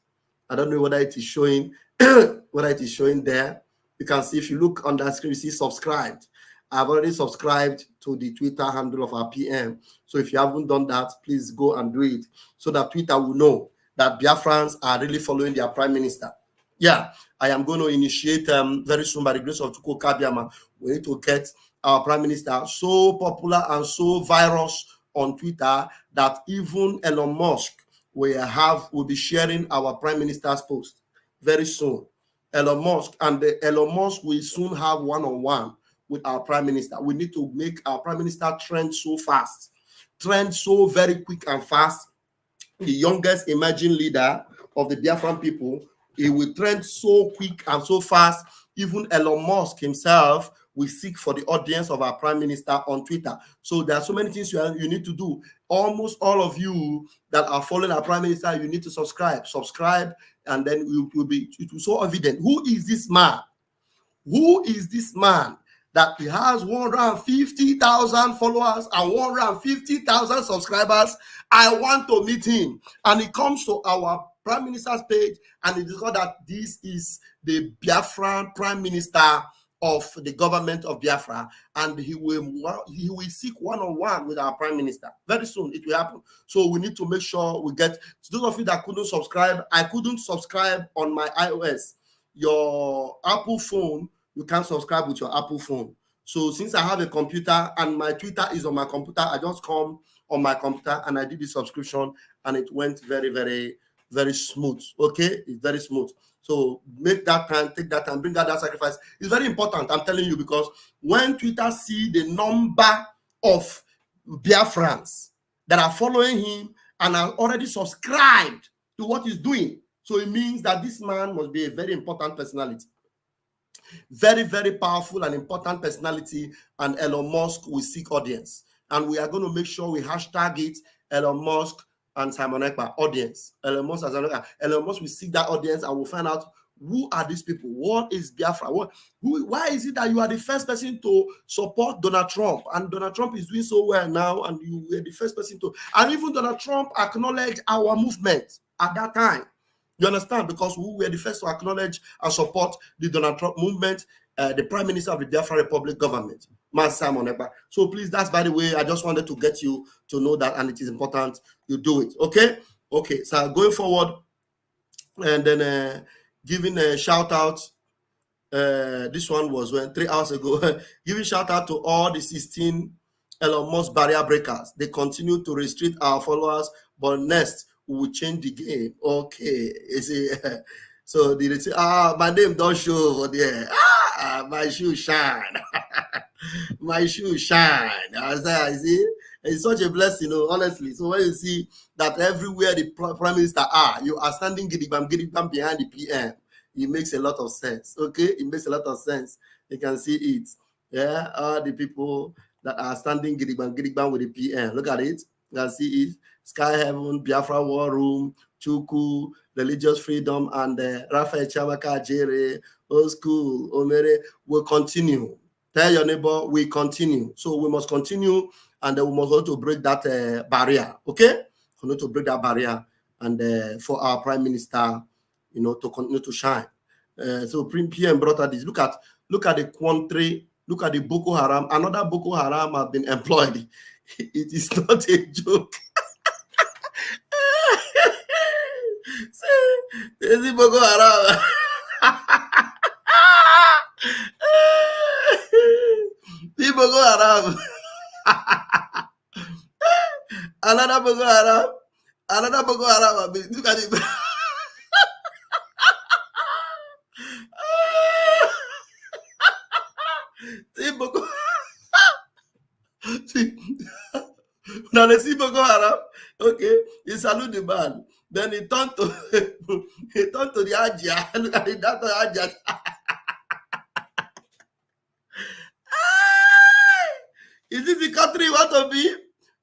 I don't know whether it is showing, there. You can see, if you look on that screen, you see subscribed. I've already subscribed to the Twitter handle of our PM. So if you haven't done that, please go and do it so that Twitter will know that Biafrans are really following their Prime Minister. Yeah, I am going to initiate very soon, by the grace of Tuko Kabiama. We need to get our Prime Minister so popular and so virus on Twitter that even Elon Musk we'll be sharing our Prime Minister's post very soon. Elon Musk will soon have one-on-one with our Prime Minister. We need to make our Prime Minister trend so fast, trend so very quick and fast. The youngest emerging leader of the Biafran people, he will trend so quick and so fast. Even Elon Musk himself will seek for the audience of our Prime Minister on Twitter. So there are so many things you need to do. Almost all of you that are following our Prime Minister, you need to subscribe, and then it will be so evident. Who is this man? Who is this man that he has 150,000 followers and 150,000 subscribers? I want to meet him. And he comes to our Prime Minister's page and he discovers that this is the Biafran Prime Minister of the government of Biafra, and he will seek one-on-one with our Prime Minister. Very soon it will happen. So we need to make sure we get, to those of you that couldn't subscribe, I couldn't subscribe on my iOS. Your Apple phone, you can subscribe with your Apple phone. So since I have a computer and my Twitter is on my computer, I just come on my computer and I did the subscription and it went very, very, very smooth. Okay, it's very smooth. So make that time, take that time, bring that sacrifice. It's very important, I'm telling you, because when Twitter see the number of Biafrans that are following him and are already subscribed to what he's doing, so it means that this man must be a very important personality. Very, very powerful and important personality, and Elon Musk will seek audience. And we are going to make sure we hashtag it, Elon Musk and Simon Ekpa audience. Elon Musk will seek that audience and we'll find out who are these people. What is Biafra? Why is it that you are the first person to support Donald Trump? And Donald Trump is doing so well now, and you were the first person to. And even Donald Trump acknowledged our movement at that time. You understand? Because we were the first to acknowledge and support the Donald Trump movement, the Prime Minister of the Biafra Republic government, Simon Ekpa. So please, that's by the way, I just wanted to get you to know that, and it is important you do it. Okay. So going forward, and then giving a shout out. This one was 3 hours ago. Giving shout out to all the 16 Elon Musk barrier breakers. They continue to restrict our followers, but next we will change the game. Okay, you see. So they say, my name don't show over there. My shoe shine. My shoe shine. I see. It's such a blessing, honestly. So when you see that everywhere the Prime Minister you are standing gidigam behind the PM, it makes a lot of sense. Okay, it makes a lot of sense. You can see it. Yeah, all the people that are standing gidigam with the PM. Look at it. You can see it. Sky Heaven, Biafra War Room, Chuku, Religious Freedom, and Raphael Chamaka Jere, Old School, Omere will continue. Tell your neighbor, we continue. So we must continue, and we must also break that barrier. Okay? We need to break that barrier, and for our Prime Minister, to continue to shine. So PM brought out this. Look at the country. Look at the Boko Haram. Another Boko Haram has been employed. It is not a joke. See, Boko Haram. See, Boko Haram. Another Boko Haram. Look at it. See, Boko. See. Now they see Boko Haram. Okay, he salute the man. Then he turned to the Ajia. Look at it, that Ajia. Is this the country you want to be?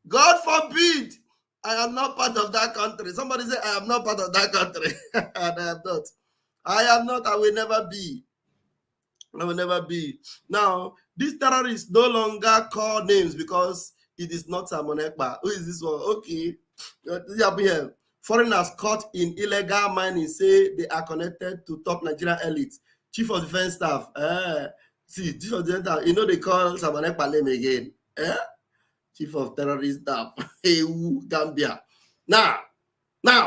God forbid. I am not part of that country. Somebody say, I am not part of that country. And I am not. I am not. I will never be. I will never be. Now, these terrorists no longer call names because it is not Simon Ekpa. Who is this one? Okay. Here. Foreigners caught in illegal mining say they are connected to top Nigerian elite. Chief of Defense Staff. Chief of Defense Staff. They call Simon Ekpa name again. Chief of Terrorist Staff. Gambia. Now,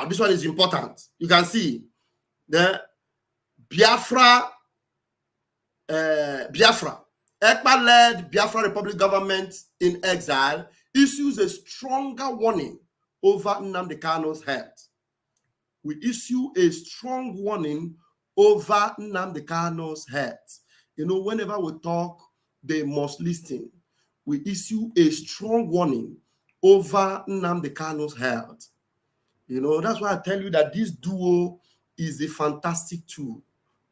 this one is important. You can see the Biafra. Ekpa-led Biafra Republic government in exile issues a stronger warning over Nnamdi Kanu's health. we issue a strong warning over Nnamdi Kanu's head. You know, whenever we talk, they must listen. We issue a strong warning over Nnamdi Kanu's health. You know, that's why I tell you that this duo is a fantastic tool.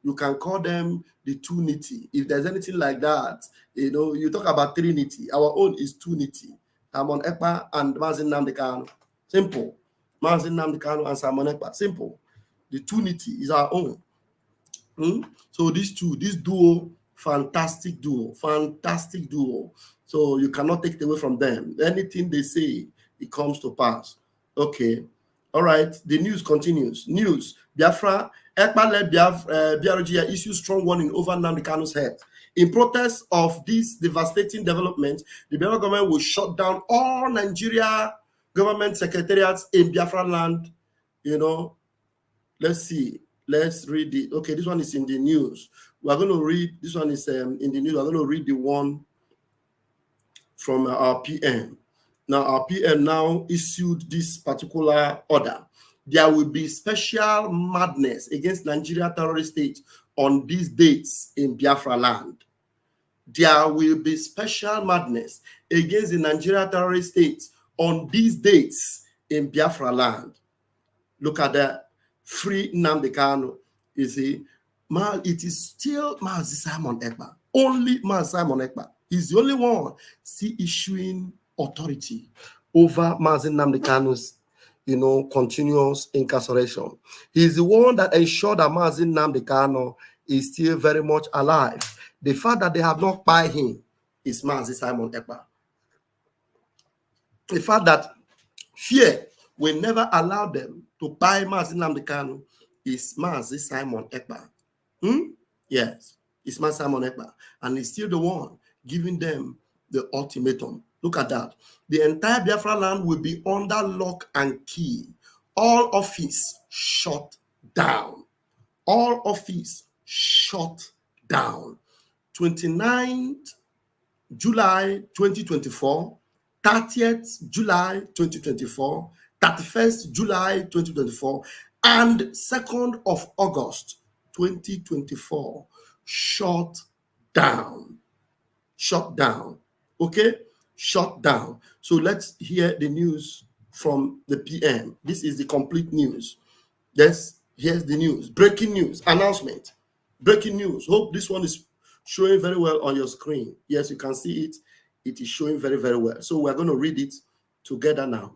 You can call them the Trinity. If there's anything like that, you know, you talk about Trinity. Our own is Trinity. Simon Ekpa and Mazin Nnamdi Kanu. Simple. Mazin Nnamdi Kanu and Simon Ekpa. Simple. The Trinity is our own. So these two, this duo, fantastic duo. So you cannot take it away from them. Anything they say, it comes to pass. Okay. All right. The news continues. News. Biafra, Ekpa-led BRG issues strong warning over Nnamdi Kanu's head. In protest of this devastating development, the Biafra government will shut down all Nigeria government secretariats in Biafra land. You know, let's see. Let's read it. Okay, this one is in the news. We're going to read, this one is in the news. We're going to read the one from our PM. Now, our PM now issued this particular order. There will be special madness against Nigeria terrorist state on these dates in Biafra land. There will be special madness against the Nigeria terrorist state on these dates in Biafra land. Look at that. Free Nnamdi Kanu. You see, it is still Mazi Simon Ekpa. Only Mazi Simon Ekpa. He's the only one still issuing authority over Mazi Nnamdi Kanu's, you know, continuous incarceration. He's the one that ensured that Mazi Nnamdi Kanu is still very much alive. The fact that they have not by him is Mazi Simon Ekpa. The fact that fear will never allow them to buy Mazi Nnamdi Kanu is Mazi Simon Ekpa. Yes, it's Mazi Simon Ekpa. And he's still the one giving them the ultimatum. Look at that. The entire Biafra land will be under lock and key. All office shut down. All office shut down. 29th July 2024, 30th July 2024, 31st July 2024, and 2nd of August 2024. Shut down. Shut down. Okay? Shut down. So let's hear the news from the PM. This is the complete news. Yes, here's the news. Breaking news. Announcement. Breaking news. Hope this one is showing very well on your screen. Yes, you can see it. It is showing very, very well. So we're going to read it together now.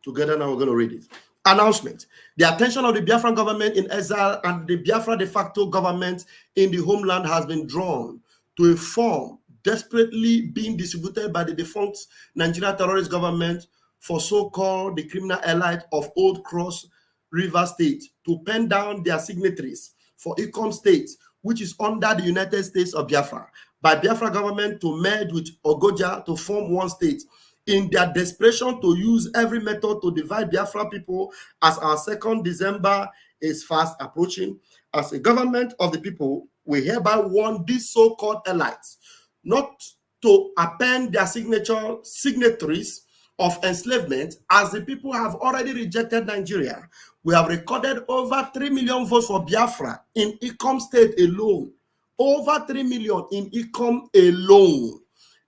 Together now, we're going to read it. Announcement. The attention of the Biafran government in exile and the Biafra de facto government in the homeland has been drawn to a form desperately being distributed by the defunct Nigeria terrorist government for so-called the criminal elite of Old Cross River State to pen down their signatories for Ikom State, which is under the United States of Biafra, by Biafra government to merge with Ogoja to form one state. In their desperation to use every method to divide Biafra people, as our 2nd December is fast approaching, as a government of the people, we hereby warn these so-called elites not to append their signatories of enslavement, as the people have already rejected Nigeria. We have recorded over 3 million votes for Biafra in Ikom State alone. Over 3 million in Ikom alone.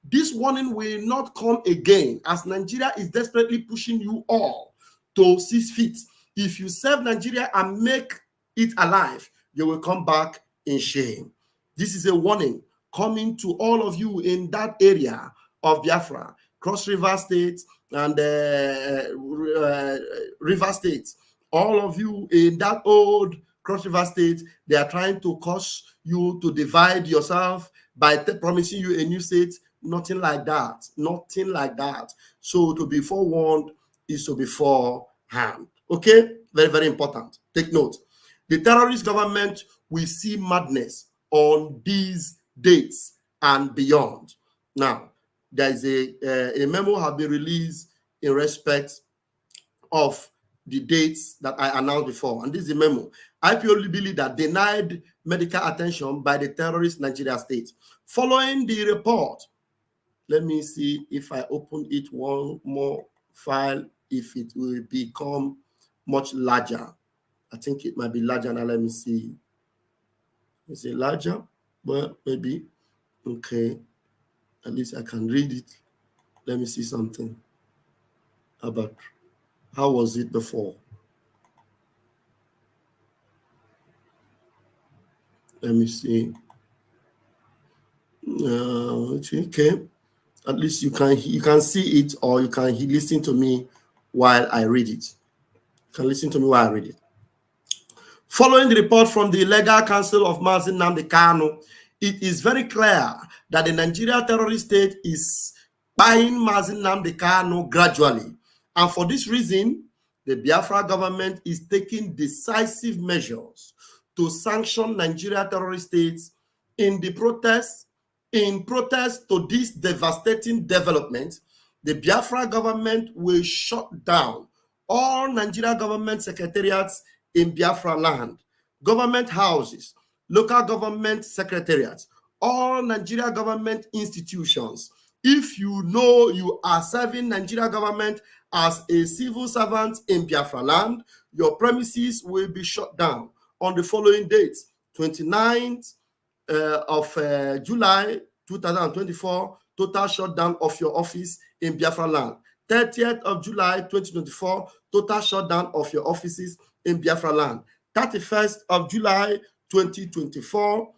This warning will not come again, as Nigeria is desperately pushing you all to 6 feet. If you serve Nigeria and make it alive, you will come back in shame. This is a warning coming to all of you in that area of Biafra, Cross River State and River State. All of you in that old Cross River State, they are trying to cause you to divide yourself by promising you a new state. Nothing like that. Nothing like that. So to be forewarned is to be forearmed. Okay? Very, very important. Take note. The terrorist government will see madness on these dates and beyond. Now, there is a memo have been released in respect of the dates that I announced before. And this is the memo. IPOB leader denied medical attention by the terrorist Nigeria state. Following the report, let me see if I open it one more file, if it will become much larger. I think it might be larger now. Let me see. Is it larger? Well, maybe. Okay. At least I can read it. Let me see something about how was it before. Let me see. Okay. At least you can see it, or you can listen to me while I read it. You can listen to me while I read it. Following the report from the Legal Counsel of Mazi Nnamdi Kanu, it is very clear that the Nigeria terrorist state is buying Mazi Nnamdi Kanu gradually. And for this reason, the Biafra government is taking decisive measures to sanction Nigeria terrorist states in protest to this devastating development. The Biafra government will shut down all Nigeria government secretariats in Biafra land, government houses, local government secretariats, all Nigeria government institutions. If you know you are serving Nigeria government as a civil servant in Biafra land, your premises will be shut down on the following dates: 29th of July 2024, total shutdown of your office in Biafra land. 30th of July 2024, total shutdown of your offices in Biafra land. 31st of July 2024,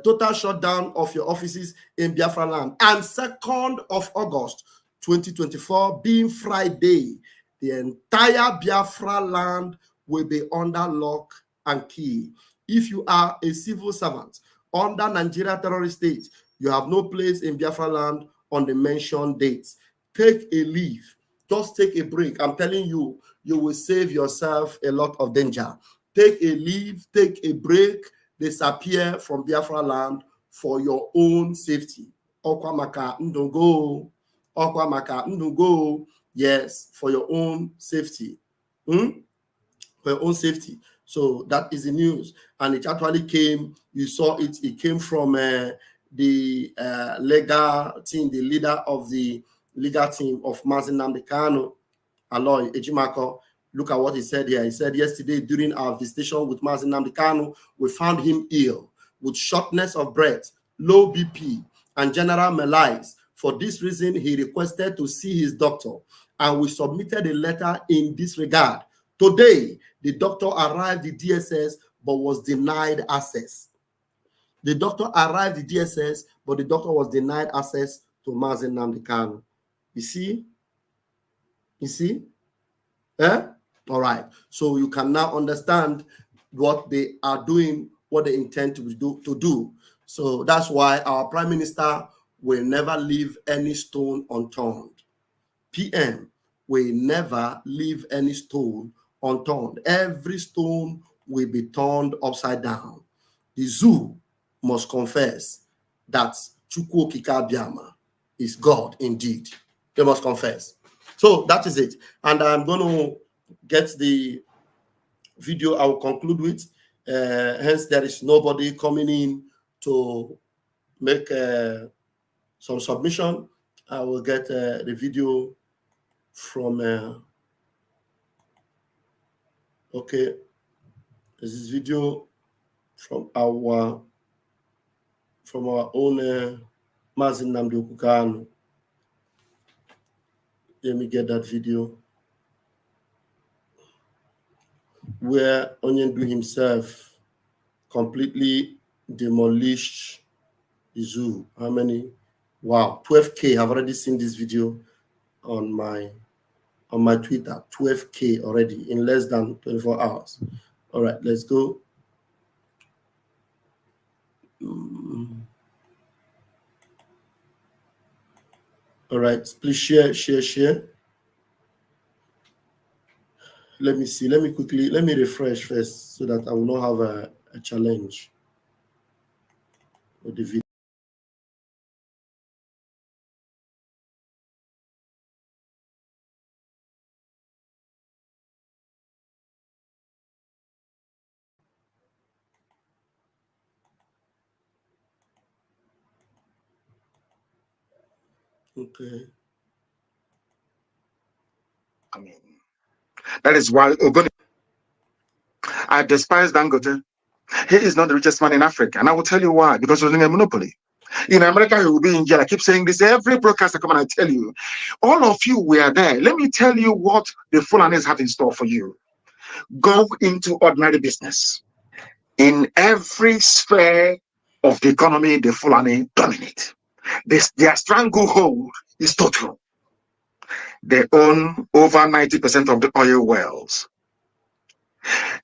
total shutdown of your offices in Biafra land. And 2nd of August 2024, being Friday, the entire Biafra land will be under lock and key. If you are a civil servant under Nigeria terrorist state, you have no place in Biafra land on the mentioned dates. Take a leave. Just take a break. I'm telling you, you will save yourself a lot of danger. Take a leave, take a break, disappear from Biafra land for your own safety. Okwa maka ndungo. Okwa maka ndungo. Yes, for your own safety. For your own safety. So that is the news. And it actually came, you saw it, it came from the legal team, the leader of the legal team of Mazi Nnamdi Kanu, Aloy Ejimako. Look at what he said here. He said, yesterday during our visitation with Mazi Nnamdi Kanu, we found him ill with shortness of breath, low BP, and general malaise. For this reason, he requested to see his doctor, and we submitted a letter in this regard. Today, the doctor arrived at DSS but was denied access. The doctor arrived at DSS, but the doctor was denied access to Mazi Nnamdi Kanu. You see? You see? Eh? All right. So you can now understand what they are doing, what they intend to do. So that's why our Prime Minister will never leave any stone unturned. PM will never leave any stone unturned. Every stone will be turned upside down. The zoo must confess that Chukwu Okike Abiama is God indeed. They must confess. So that is it. And I'm going to get the video I will conclude with. Hence, there is nobody coming in to make some submission. I will get the video from, okay, this is video from our own Mazi Nnamdi Kanu. Let me get that video where Onyendu himself completely demolished the zoo. How many? Wow, 12K. I've already seen this video on my Twitter. 12K already in less than 24 hours. All right, let's go. All right, please share. Let me see. Let me refresh first so that I will not have a challenge with the video. Okay. I mean, That is why I despise Dangote. He is not the richest man in Africa. And I will tell you why. Because he's a monopoly. In America, he will be in jail. I keep saying this. Every broadcaster come and I tell you. All of you were there. Let me tell you what the Fulanis have in store for you. Go into ordinary business. In every sphere of the economy, the Fulani dominate. Their stranglehold is total. They own over 90% of the oil wells.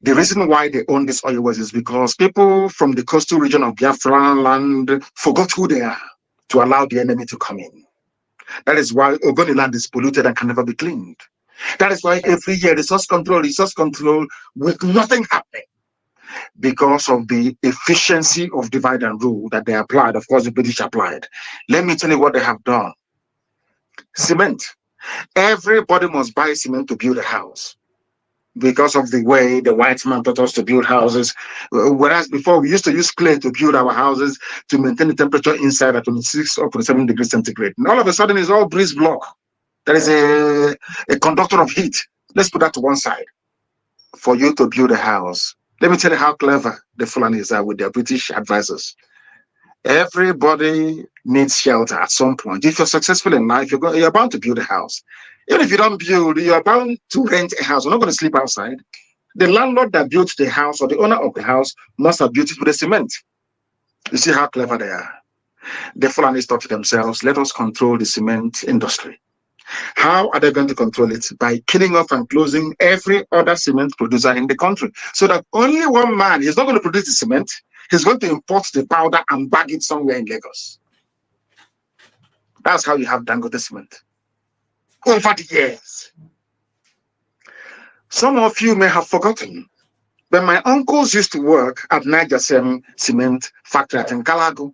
The reason why they own these oil wells is because people from the coastal region of Biafra land forgot who they are to allow the enemy to come in. That is why Ogoni land is polluted and can never be cleaned. That is why every year resource control with nothing happening because of the efficiency of divide and rule that they applied. Of course, the British applied. Let me tell you what they have done. Cement. Everybody must buy cement to build a house because of the way the white man taught us to build houses. Whereas before we used to use clay to build our houses to maintain the temperature inside at 26 or 27 degrees centigrade. And all of a sudden it's all breeze block. There is a conductor of heat. Let's put that to one side. For you to build a house, let me tell you how clever the Fulanis are with their British advisors. Everybody needs shelter at some point. If you're successful in life, you're bound to build a house. Even if you don't build, you're bound to rent a house. You're not going to sleep outside. The landlord that built the house or the owner of the house must have built it with a cement. You see how clever they are. The Fulanis thought to themselves, let us control the cement industry. How are they going to control it? By killing off and closing every other cement producer in the country. So that only one man is not going to produce the cement. He's going to import the powder and bag it somewhere in Lagos. That's how you have Dangote cement. Over the years. Some of you may have forgotten, but my uncles used to work at Niger Cement Factory at Nkalago,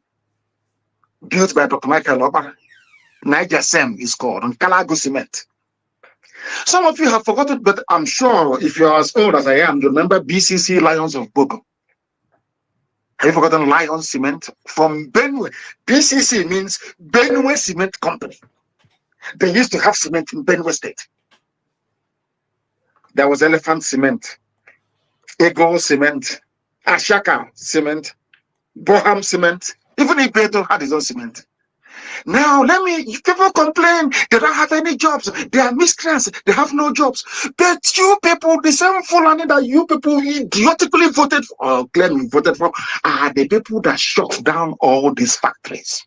built by Dr. Michael Obara. Niger Sem is called, on Nkalago Cement. Some of you have forgotten, but I'm sure if you're as old as I am, you remember BCC Lions of Bogo. Have you forgotten Lion Cement from Benue? BCC means Benue Cement Company. They used to have cement in Benue State. There was Elephant Cement, Ego Cement, Ashaka Cement, Boham Cement. Even Ibeto had his own cement. Now, people complain, they don't have any jobs, they are miscreants, they have no jobs. But you people, the same Fulani that you people idiotically voted for, or claim you voted for, are the people that shut down all these factories.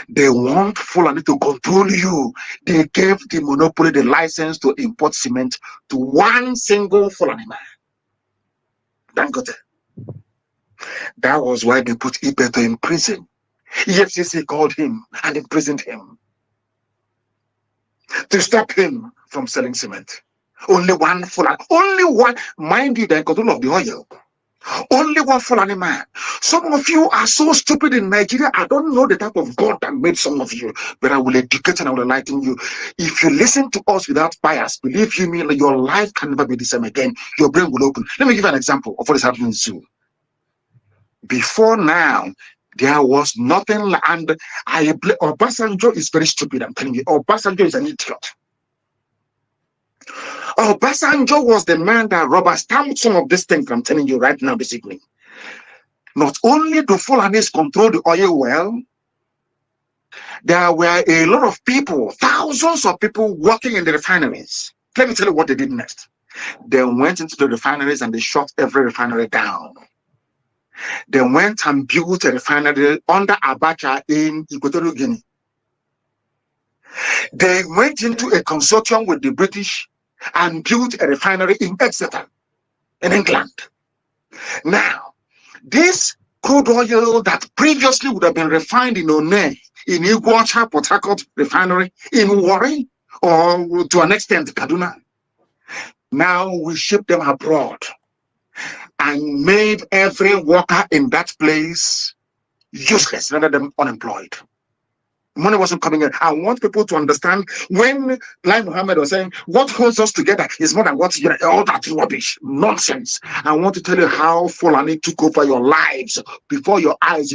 They want Fulani to control you. They gave the monopoly, the license to import cement to one single Fulani man. Dangote. That was why they put Ibeto in prison. EFCC called him and imprisoned him to stop him from selling cement. Only one Fulani, only one, mind you, they're in control of the oil. Only one Fulani man. Some of you are so stupid in Nigeria. I don't know the type of God that made some of you, but I will educate and I will enlighten you. If you listen to us without bias, believe you me, your life can never be the same again. Your brain will open. Let me give you an example of what is happening soon. Before now, there was nothing, and Obasanjo is very stupid. I'm telling you, Obasanjo is an idiot. Obasanjo was the man that rubber stamped some of these things I'm telling you right now this evening. Not only do Fulanis control the oil well, there were a lot of people, thousands of people working in the refineries. Let me tell you what they did next. They went into the refineries and they shut every refinery down. They went and built a refinery under Abacha in Equatorial Guinea. They went into a consortium with the British and built a refinery in Exeter, in England. Now, this crude oil that previously would have been refined in One, in Iguacha, Port Harcourt refinery, in Warri, or to an extent, Kaduna, now we ship them abroad and made every worker in that place useless, rendered them unemployed. Money wasn't coming in. I want people to understand when Lai Muhammad was saying, what holds us together is more than what's all that rubbish, nonsense. I want to tell you how Fulani took over your lives before your eyes,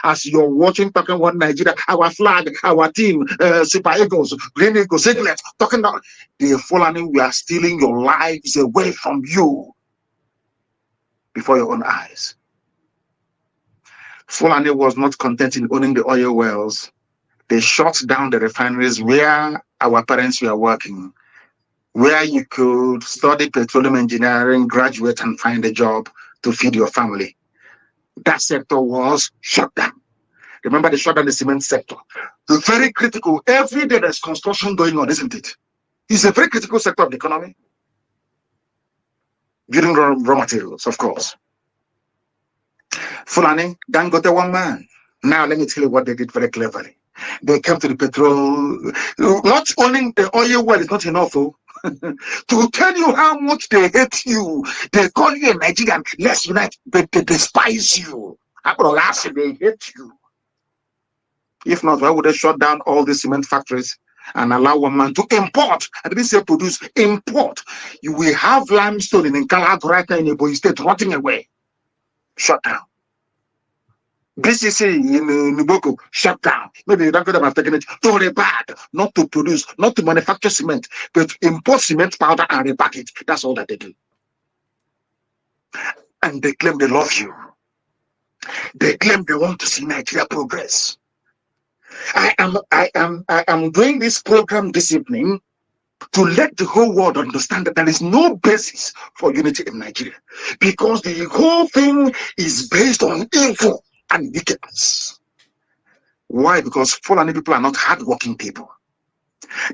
as you're watching, talking about Nigeria, our flag, our team, Super Eagles, Green Eagles, Eagles, talking about the Fulani, we are stealing your lives away from you before your own eyes. Fulani was not content in owning the oil wells. They shut down the refineries where our parents were working, where you could study petroleum engineering, graduate, and find a job to feed your family. That sector was shut down. Remember, they shut down the cement sector. It's very critical. Every day there's construction going on, isn't it? It's a very critical sector of the economy. Building raw materials, of course. Fulani, Dangote one man. Now let me tell you what they did very cleverly. They came to the petrol. Not owning the oil well is not enough, oh. To tell you how much they hate you. They call you a Nigerian, let's unite, but they despise you. They hate you. If not, why would they shut down all the cement factories and allow one man to import? I didn't say produce, import. You will have limestone in Nkala right now in Ebonyi State rotting away. Shut down. BCC in Nuboko, shut down. Maybe you don't get them have taken it to rebad, not to produce, not to manufacture cement, but to import cement powder and repack it. That's all that they do. And they claim they love you. They claim they want to see Nigeria progress. I am doing this program this evening to let the whole world understand that there is no basis for unity in Nigeria, because the whole thing is based on evil and wickedness. Why? Because Fulani people are not hardworking people.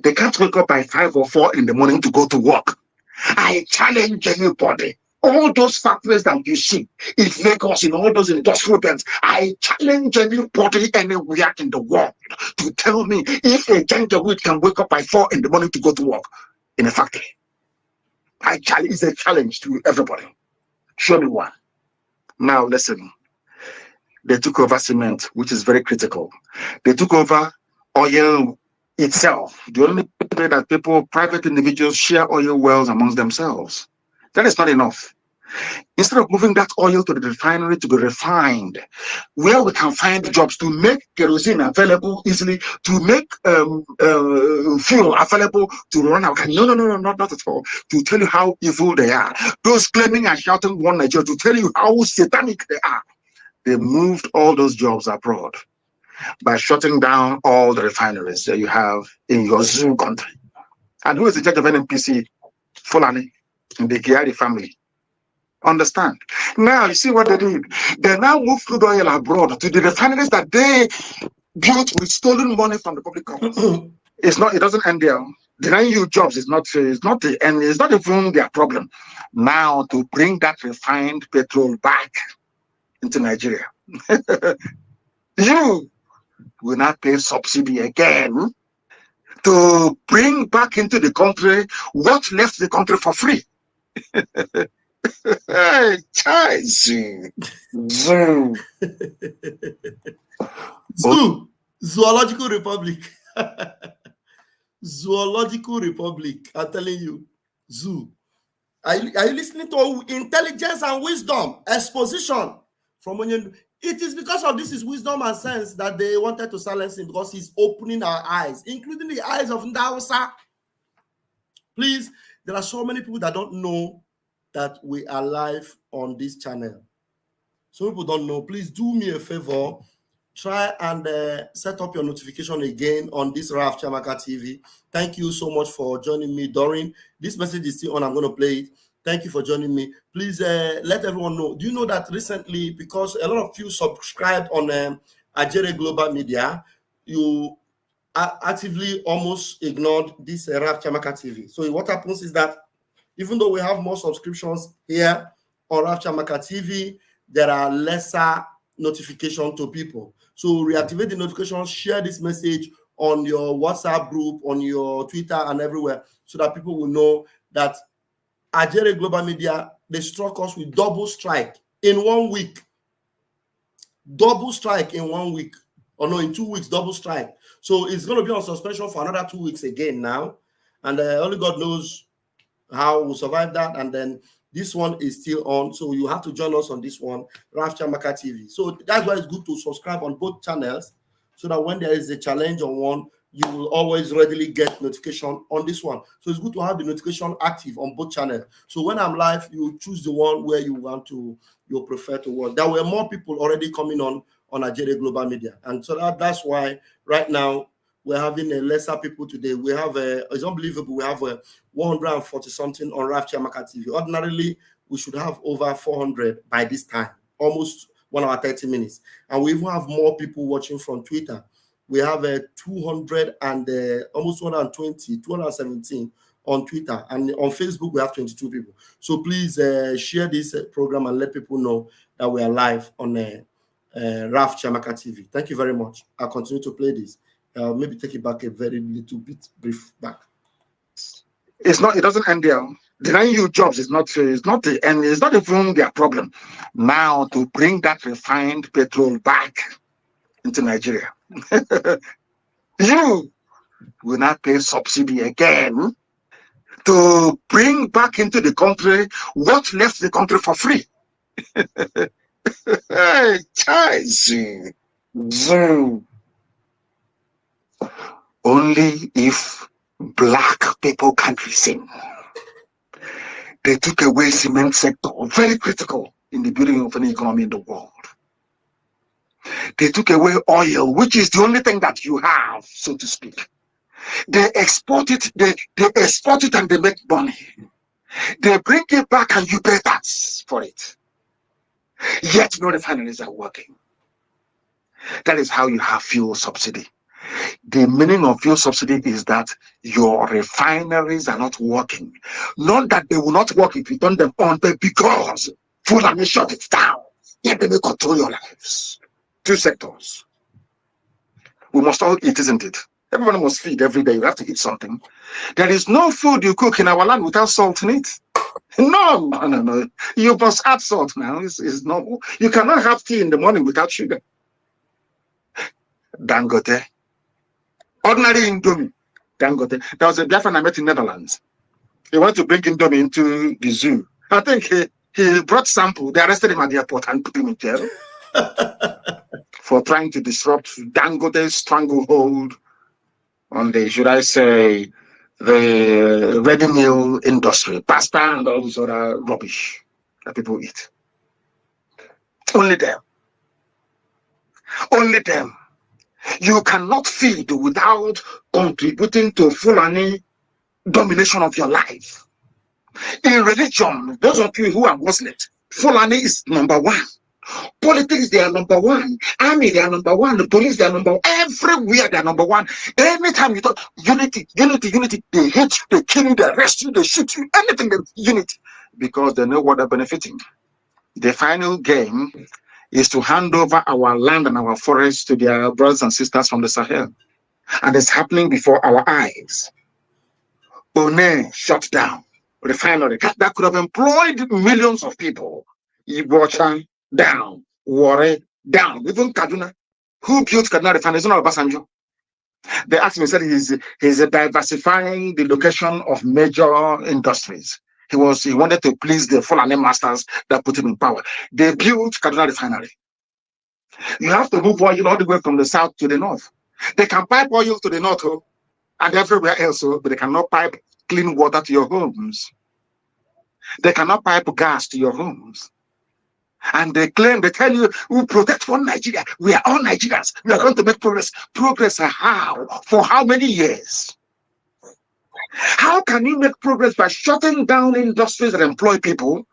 They can't wake up by 5 or 4 in the morning to go to work. I challenge anybody. All those factories that you see in Lagos, in all those industrial bands, I challenge anybody anywhere in the world to tell me if a Janjaweed can wake up by 4 in the morning to go to work in a factory. It's a challenge to everybody. Show me one. Now listen. They took over cement, which is very critical. They took over oil itself. The only way that private individuals share oil wells amongst themselves. That is not enough. Instead of moving that oil to the refinery to be refined, where we can find jobs to make kerosene available easily, to make fuel available to run our country. No, not at all. To tell you how evil they are. Those claiming and shouting one Nigeria, to tell you how satanic they are. They moved all those jobs abroad by shutting down all the refineries that you have in your Zoo country. And who is the judge of NNPC? Fulani, in the Kiari family. Understand? Now, you see what they did? They now moved crude oil abroad to the refineries that they built with stolen money from the public companies. It doesn't end there. Denying you jobs is not the end. It's not even their problem. Now, to bring that refined petrol back into Nigeria, you will not pay subsidy again to bring back into the country what left the country for free. Hey, Zoological Republic. Zoological Republic. I'm telling you, zoo. Are you listening to intelligence and wisdom exposition from Onyendu? It is because of this is wisdom and sense that they wanted to silence him, because he's opening our eyes, including the eyes of Ndausa. Please, there are so many people that don't know that we are live on this channel. Some people don't know. Please do me a favor. Try and set up your notification again on this Raf Chamaka TV. Thank you so much for joining me, Doreen. This message is still on. I'm going to play it. Thank you for joining me. Please let everyone know. Do you know that recently, because a lot of you subscribed on Ajere Global Media, you actively almost ignored this Raf Chamaka TV. So what happens is that even though we have more subscriptions here on Raf Chamaka TV, there are lesser notification to people. So reactivate the notifications, share this message on your WhatsApp group, on your Twitter and everywhere, so that people will know that Ajere Global Media, they struck us with double strike in 1 week. Double strike in 1 week. Or no, in 2 weeks, double strike. So it's going to be on suspension for another 2 weeks again now. And only God knows how we'll survive that. And then this one is still on. So you have to join us on this one, Raf Chamaka TV. So that's why it's good to subscribe on both channels so that when there is a challenge on one, you will always readily get notification on this one. So it's good to have the notification active on both channels. So when I'm live, you choose the one where you want to, you prefer to watch. There were more people already coming on Nigeria Global Media. And so that's why right now we're having a lesser people today. We have it's unbelievable. We have 140 something on Raf Chamaka TV. Ordinarily, we should have over 400 by this time, almost 1 hour 30 minutes. And we even have more people watching from Twitter. We have 200 and almost 220, 217 on Twitter, and on Facebook we have 22 people. So please share this program and let people know that we are live on Raf Chamaka TV. Thank you very much. I'll continue to play this. Maybe take it back a very little bit brief back. It's not. It doesn't end there. Denying you jobs is not the end. It's not even their problem. Now to bring that refined petrol back into Nigeria, you will not pay subsidy again to bring back into the country what left the country for free. Hey, only if black people can't listen. They took away cement sector, very critical in the building of an economy in the world. They took away oil, which is the only thing that you have, so to speak. They export it, they export it and they make money. They bring it back and you pay tax for it. Yet no refineries are working. That is how you have fuel subsidy. The meaning of fuel subsidy is that your refineries are not working. Not that they will not work if you turn them on, but because Fulani shut it down. Yet they may control your lives. Two sectors. We must all eat, isn't it? Everyone must feed every day. You have to eat something. There is no food you cook in our land without salt in it. No. You must add salt now. It's normal. You cannot have tea in the morning without sugar. Dangote. Ordinary Indomie. Dangote. There was a Biafran I met in Netherlands. He wanted to bring Indomie into the zoo. I think he brought sample. They arrested him at the airport and put him in jail for trying to disrupt Dangote's stranglehold on the, should I say, the ready meal industry, pasta and all this other rubbish that people eat. Only them. Only them. You cannot feed without contributing to Fulani domination of your life. In religion, those of you who are Muslims, Fulani is number one. Politics, they are number one. Army, they are number one. The police, they are number one. Everywhere, they are number one. Anytime you talk, unity, they hate you, they kill you, they arrest you, they shoot you, anything, unity. Because they know what they're benefiting. The final game is to hand over our land and our forests to their brothers and sisters from the Sahel. And it's happening before our eyes. One shut down refinery that could have employed millions of people. Ibocha down, Warre down, even Kaduna. Who built Kaduna refinery? It's not Obasanjo. They asked me, said he's diversifying the location of major industries. He wanted to please the Fulani masters that put him in power. They built Kaduna refinery. You have to move oil all the way from the south to the north. They can pipe oil to the north and everywhere else, but they cannot pipe clean water to your homes. They cannot pipe gas to your homes. And they claim, they tell you, we protect one Nigeria. We are all Nigerians. We are going to make progress. Progress how? For how many years? How can you make progress by shutting down industries that employ people,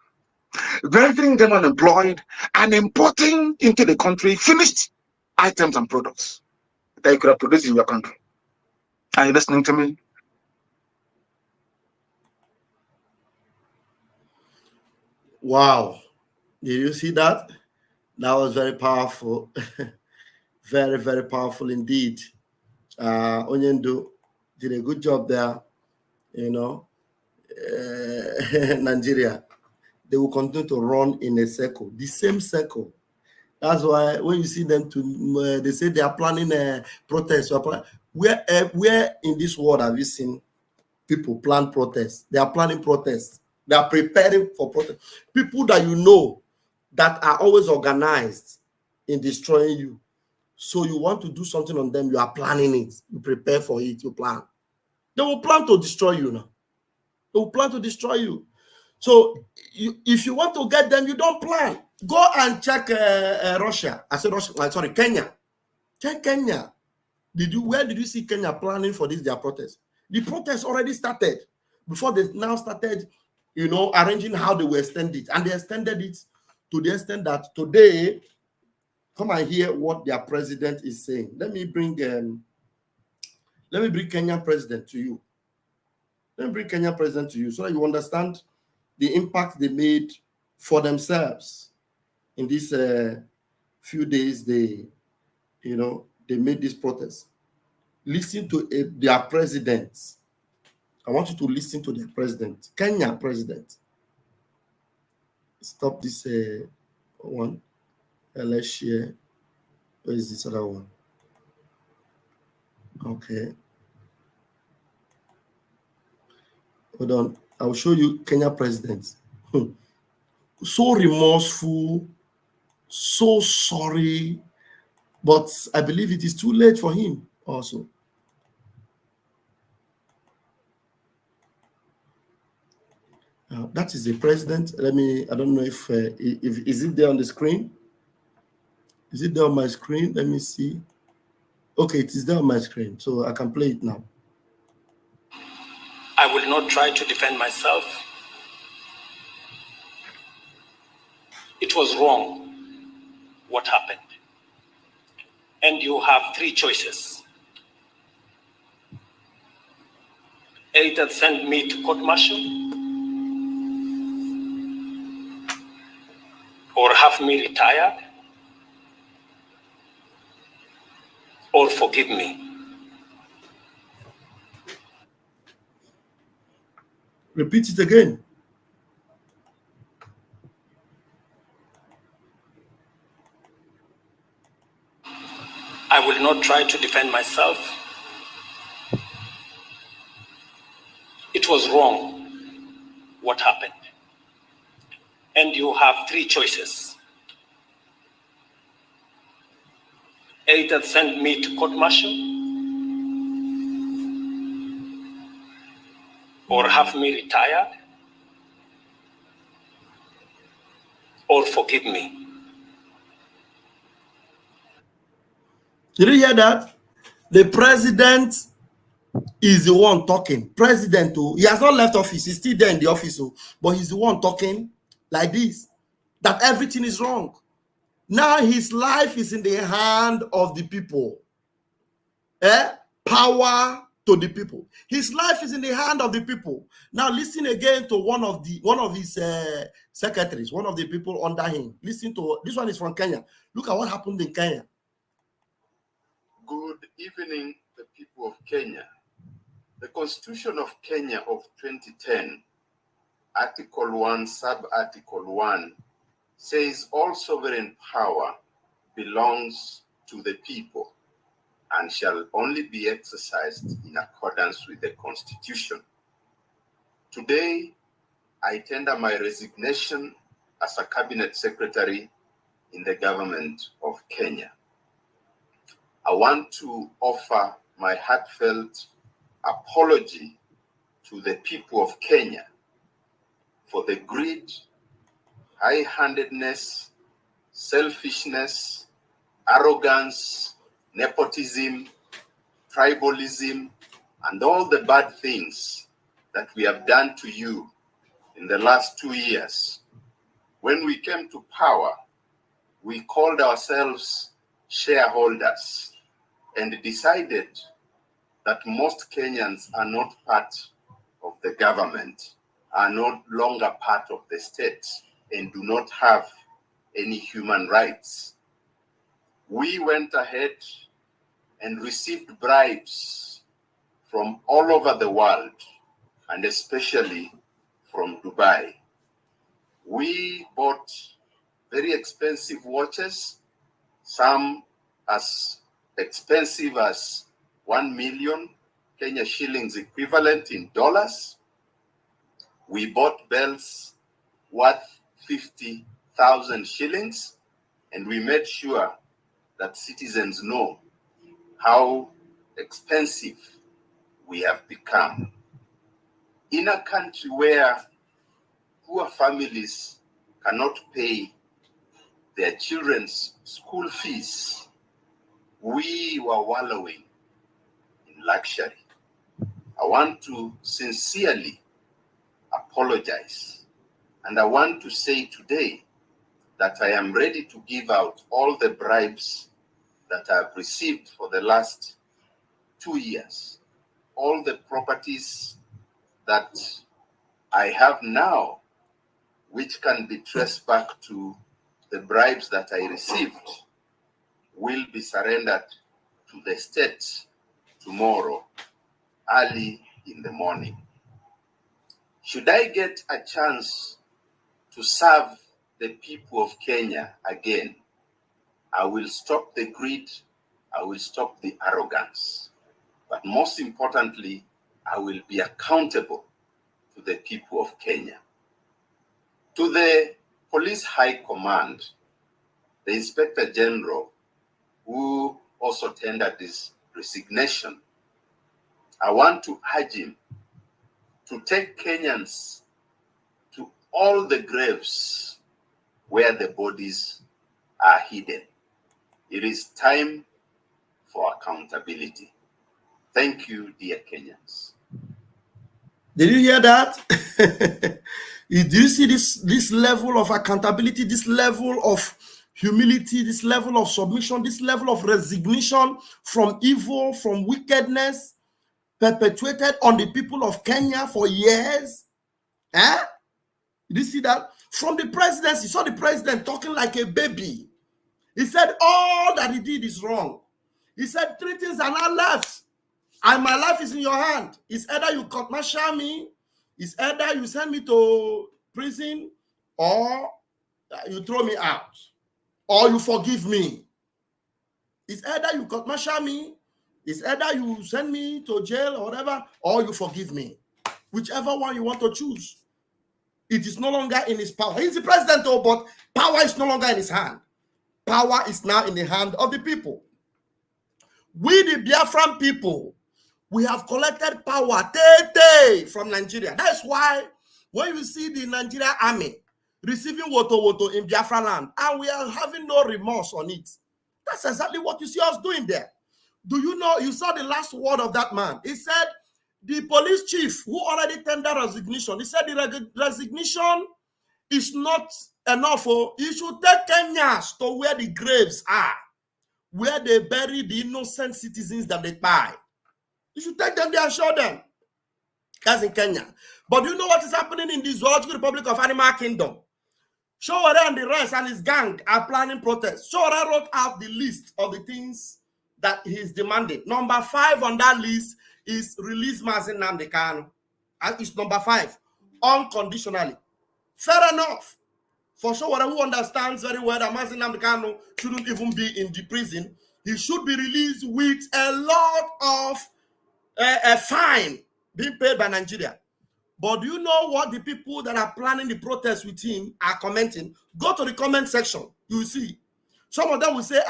rendering them unemployed, and importing into the country finished items and products that you could have produced in your country? Are you listening to me? Wow. Did you see that? That was very powerful. Very, very powerful indeed. Onyendo did a good job there. You know, Nigeria, they will continue to run in a circle, the same circle That's why when you see them, they say they are planning a protest. Where in this world have you seen people plan protests? They are planning protests. They are preparing for protest. People that you know that are always organized in destroying you. So you want to do something on them, you are planning it. You prepare for it, you plan. They will plan to destroy you now. They will plan to destroy you. So if you want to get them, you don't plan. Go and check Russia. I said Russia. Sorry, Kenya. Check Kenya. Where did you see Kenya planning for their protest? The protest already started before they now started, arranging how they will extend it, and they extended it to the extent that today, come and hear what their president is saying. Let me bring Kenyan president to you. Let me bring Kenyan president to you so that you understand the impact they made for themselves in these few days. They made this protest. Listen to their president. I want you to listen to their president, Kenya president. Stop this one. Let's share. Where is this other one? Okay. Hold on. I'll show you Kenya president. So remorseful, so sorry, but I believe it is too late for him also. That is the president. I don't know if is it there on the screen? Is it there on my screen? Let me see. Okay, it is there on my screen, so I can play it now. I will not try to defend myself. It was wrong what happened. And you have three choices. Either send me to court-martial, or have me retired, or forgive me. Repeat it again. I will not try to defend myself. It was wrong what happened. And you have three choices. Either send me to court-martial, or have me retired, or forgive me. Did you hear that? The president is the one talking. President, he has not left office. He's still there in the office, but he's the one talking like this, that everything is wrong. Now his life is in the hand of the people. Power to the people. His life is in the hand of the people. Now listen again to one of his secretaries, one of the people under him. Listen to this one is from Kenya. Look at what happened in Kenya. Good evening, the people of Kenya. The Constitution of Kenya of 2010, Article 1, Sub-Article 1, says all sovereign power belongs to the people and shall only be exercised in accordance with the Constitution. Today, I tender my resignation as a Cabinet Secretary in the government of Kenya. I want to offer my heartfelt apology to the people of Kenya for the greed, high-handedness, selfishness, arrogance, nepotism, tribalism, and all the bad things that we have done to you in the last 2 years. When we came to power, we called ourselves shareholders and decided that most Kenyans are not part of the government, are no longer part of the state, and do not have any human rights. We went ahead and received bribes from all over the world, and especially from Dubai. We bought very expensive watches some as expensive as 1 million Kenya shillings equivalent in dollars. We bought bells worth 50,000 shillings, and we made sure that citizens know how expensive we have become. In a country where poor families cannot pay their children's school fees, we were wallowing in luxury. I want to sincerely apologize, and I want to say today that I am ready to give out all the bribes that I've received for the last 2 years, all the properties that I have now, which can be traced back to the bribes that I received, will be surrendered to the state tomorrow, early in the morning. Should I get a chance to serve the people of Kenya again, I will stop the greed, I will stop the arrogance, but most importantly, I will be accountable to the people of Kenya. To the Police High Command, the Inspector General, who also tendered this resignation, I want to urge him to take Kenyans to all the graves where the bodies are hidden. It is time for accountability. Thank you, dear Kenyans. Did you hear that? Do you see this level of accountability, this level of humility, this level of submission, this level of resignation from evil, from wickedness perpetuated on the people of Kenya for years? Eh? Did you see that? From the presidency, you saw the president talking like a baby. He said all that he did is wrong. He said 3 things are not left, and my life is in your hand. It's either you court-martial me, it's either you send me to prison, or you throw me out, or you forgive me. It's either you court-martial me, it's either you send me to jail or whatever, or you forgive me. Whichever one you want to choose. It is no longer in his power. He's the president, though, but power is no longer in his hand. Power is now in the hand of the people. We, the Biafran people, we have collected power from Nigeria. That's why when you see the Nigerian army receiving woto in Biafra land, and we are having no remorse on it, that's exactly what you see us doing there. Do you know, you saw the last word of that man. He said, the police chief who already tendered resignation, he said the resignation is not enough. You should take Kenyans to where the graves are, where they bury the innocent citizens that they buy. You should take them there and show them. That's in Kenya. But do you know what is happening in the Zoological Republic of Animal Kingdom? Showore and the rest and his gang are planning protests. Showore wrote out the list of the things that he is demanding. Number 5 on that list is release Mazi Nnamdi Kanu. And it's number 5, unconditionally. Fair enough. For Showore, who understands very well that Mazi Nnamdi Kanu shouldn't even be in the prison, he should be released with a lot of a fine being paid by Nigeria. But do you know what the people that are planning the protest with him are commenting? Go to the comment section. You will see. Some of them will say,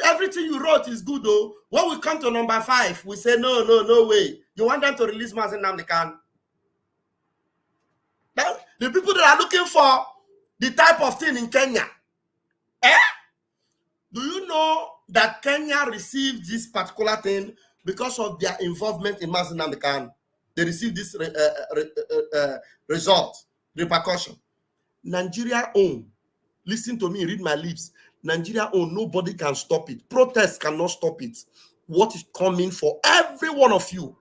everything you wrote is good, though. When we come to number 5, we say, no way. You want them to release Mazi Nnamdi Kanu? The people that are looking for the type of thing in Kenya. Do you know that Kenya received this particular thing because of their involvement in Mazi Nnamdi Kanu? They received this result, repercussion. Nigeria own. Listen to me, read my lips. Nigeria own, nobody can stop it. Protests cannot stop it. What is coming for every one of you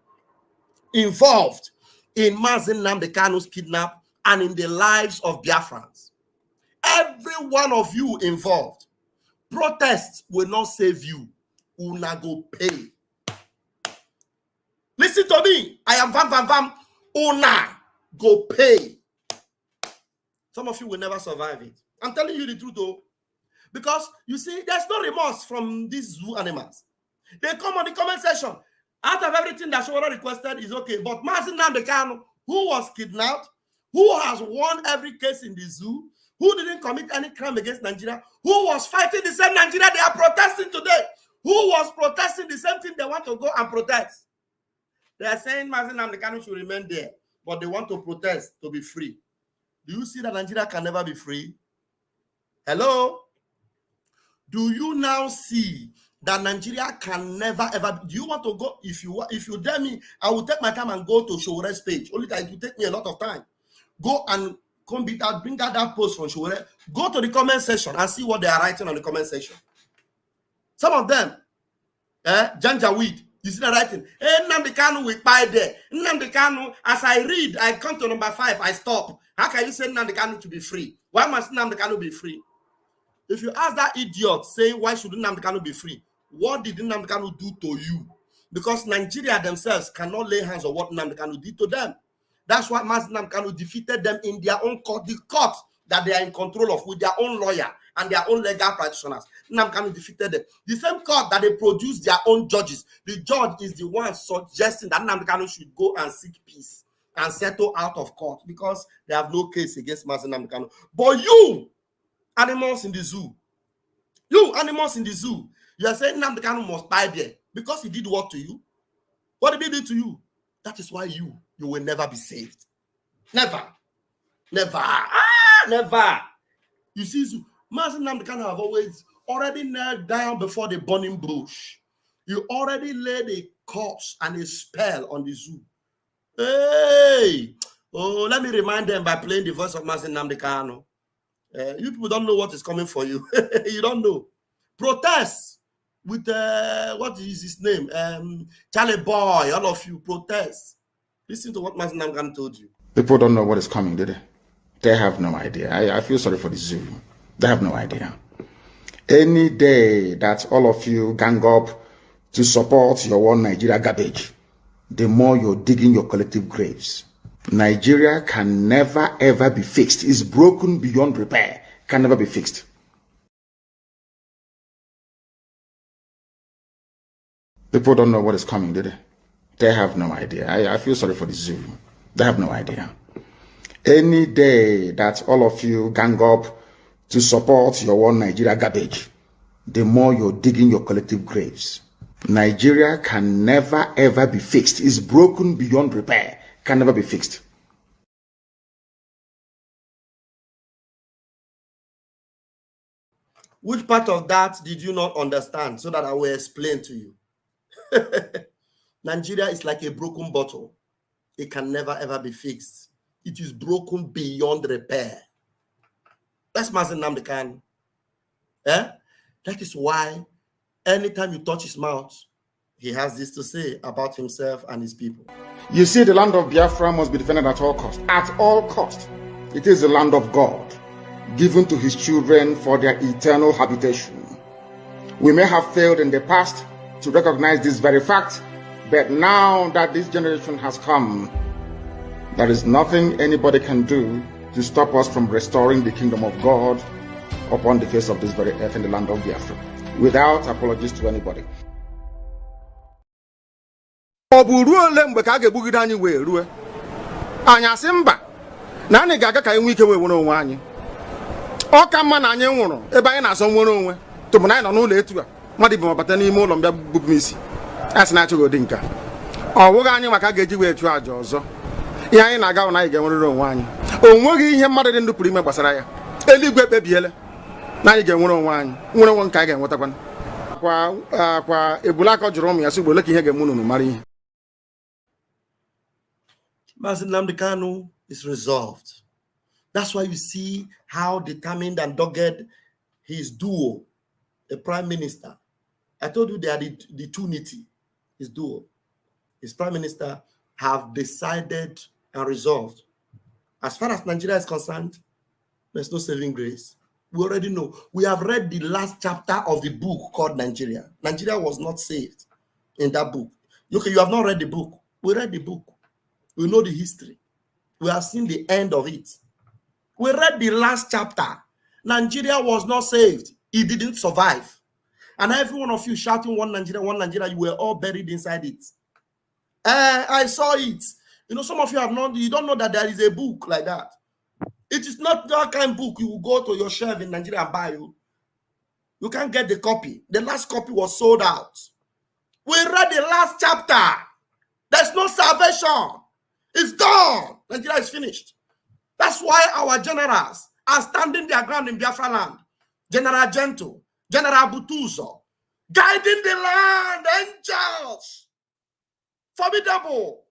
involved in Mazi Nnamdi Kanu's kidnap and in the lives of Biafrans? Every one of you involved. Protests will not save you. Una go pay. Listen to me. I am vam. Una go pay. Some of you will never survive it. I'm telling you the truth, though. Because you see, there's no remorse from these zoo animals. They come on the comment section. Out of everything that Showora requested is okay. But Mazi Nnamdi Kanu, who was kidnapped, who has won every case in the zoo, who didn't commit any crime against Nigeria, who was fighting the same Nigeria they are protesting today, who was protesting the same thing they want to go and protest. They are saying Mazi Nnamdi Kanu should remain there, but they want to protest to be free. Do you see that Nigeria can never be free? Hello? Do you now see that Nigeria can never ever? Do you want to go? If you dare me, I will take my time and go to Showore's page. Only that it will take me a lot of time. Go and bring out that post from Showore. Go to the comment section and see what they are writing on the comment section. Some of them, Janjaweed, you see the writing. Hey, Nnamdi Kanu will buy there. Nnamdi Kanu, as I read, I come to number 5, I stop. How can you say Nnamdi Kanu to be free? Why must Nnamdi Kanu be free? If you ask that idiot saying why should Nnamdi Kanu be free, what did Nnamdi Kanu do to you? Because Nigeria themselves cannot lay hands on what Nnamdi Kanu did to them. That's why Mazi Nnamdi Kanu defeated them in their own court, the court that they are in control of with their own lawyer and their own legal practitioners. Nnamdi Kanu defeated them. The same court that they produce their own judges. The judge is the one suggesting that Nnamdi Kanu should go and seek peace and settle out of court because they have no case against Mazi Nnamdi Kanu. But you, animals in the zoo, you are saying Nnamdi Kanu must die there because he did what to you? What did he do to you? That is why you will never be saved. Never. Never. Never. You see, Mazi Nnamdi Kanu have already knelt down before the burning bush. You already laid a curse and a spell on the zoo. Hey! Oh, let me remind them by playing the voice of Mazi Nnamdi Kanu. You people don't know what is coming for you. You don't know. Protest with, what is his name? Charlie Boy, all of you, protest. Listen to what Mazi Nnamdi Kanu told you. People don't know what is coming, do they? They have no idea. I feel sorry for the zoo. They have no idea. Any day that all of you gang up to support your one Nigeria garbage, the more you're digging your collective graves. Nigeria can never ever be fixed. It's broken beyond repair. Can never be fixed. People don't know what is coming, do they? They have no idea. I feel sorry for the zoo. They have no idea. Any day that all of you gang up to support your one Nigeria garbage, the more you're digging your collective graves. Nigeria can never ever be fixed. It's broken beyond repair. Can never be fixed. Which part of that did you not understand so that I will explain to you? Nigeria is like a broken bottle. It can never ever be fixed. It is broken beyond repair. That's Mazi Nnamdi Kanu. That is why anytime you touch his mouth, he has this to say about himself and his people. You see, the land of Biafra must be defended at all cost. At all cost. It is the land of God, given to his children for their eternal habitation. We may have failed in the past to recognize this very fact, but now that this generation has come, there is nothing anybody can do to stop us from restoring the kingdom of God upon the face of this very earth in the land of Biafra, without apologies to anybody. Ọ bụ ruo ole mgbe ka a ga-egbugide anyị wee rue anyị asị mba na anyị ga-aga ka anyị nwee ike wee nwere onwe anyị. Ọ ka mma na anyị nwụrụ ebe anyị na-asọ nwere onwe tụmụ na anyị nọ n'ụlọ etu a mmadụ bụ mabata n'ime ụlọ mbịa bụbụ m isi a sị na-achọghị ụdị nka ọ bụghị anyị maka ga-eji wee chụọ àjà ọzọ. Ihe anyị na-aga na anyị ga-enwerịrị onwe anyị. O nweghị ihe mmadụ dị ndụ pụrụ ime gbasara ya. Eluigwe ekpebiela na anyị ga-enwere onwe anyị, nwere onwe nke anyị ga-enwetakwa. Kwa ebulaka jụrụ ụmụ ya sị gbole ka ihe ga-eme unu mara ihe. Mazi Nnamdi Kanu is resolved. That's why you see how determined and dogged his duo, the prime minister. I told you they are the two nitty, his duo. His prime minister have decided and resolved. As far as Nigeria is concerned, there's no saving grace. We already know. We have read the last chapter of the book called Nigeria. Nigeria was not saved in that book. Okay, you have not read the book. We read the book. We know the history. We have seen the end of it. We read the last chapter. Nigeria was not saved. He didn't survive. And every one of you shouting one Nigeria, you were all buried inside it. I saw it. You know, some of you you don't know that there is a book like that. It is not that kind of book you will go to your shelf in Nigeria and buy. You can't get the copy. The last copy was sold out. We read the last chapter. There's no salvation. It's gone. Nigeria is finished. That's why our generals are standing their ground in Biafra land. General Gento, General Butuzo, guiding the land, angels, formidable,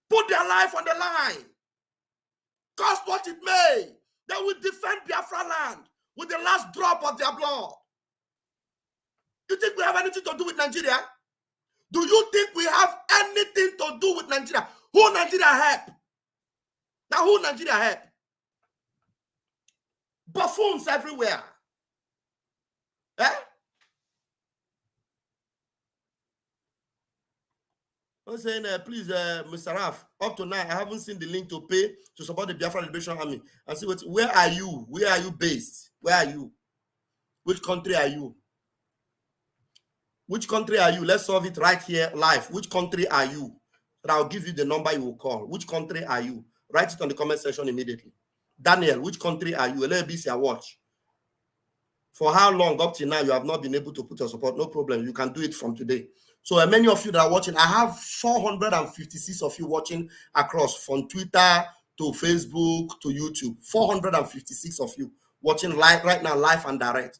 put their life on the line, cost what it may. They will defend Biafra land with the last drop of their blood. You think we have anything to do with Nigeria? Do you think we have anything to do with Nigeria? Who Nigeria help? Now who Nigeria help? Buffoons everywhere. Eh? I'm saying, please, Mr. Raf, up to now, I haven't seen the link to pay to support the Biafra Liberation Army. And see where are you? Where are you based? Where are you? Which country are you? Which country are you? Let's solve it right here live. Which country are you? And I'll give you the number you will call. Which country are you? Write it on the comment section immediately. Daniel, which country are you? LBC, watch. For how long up till now you have not been able to put your support? No problem. You can do it from today. So many of you that are watching, I have 456 of you watching across from Twitter to Facebook to YouTube. 456 of you watching live right now, live and direct.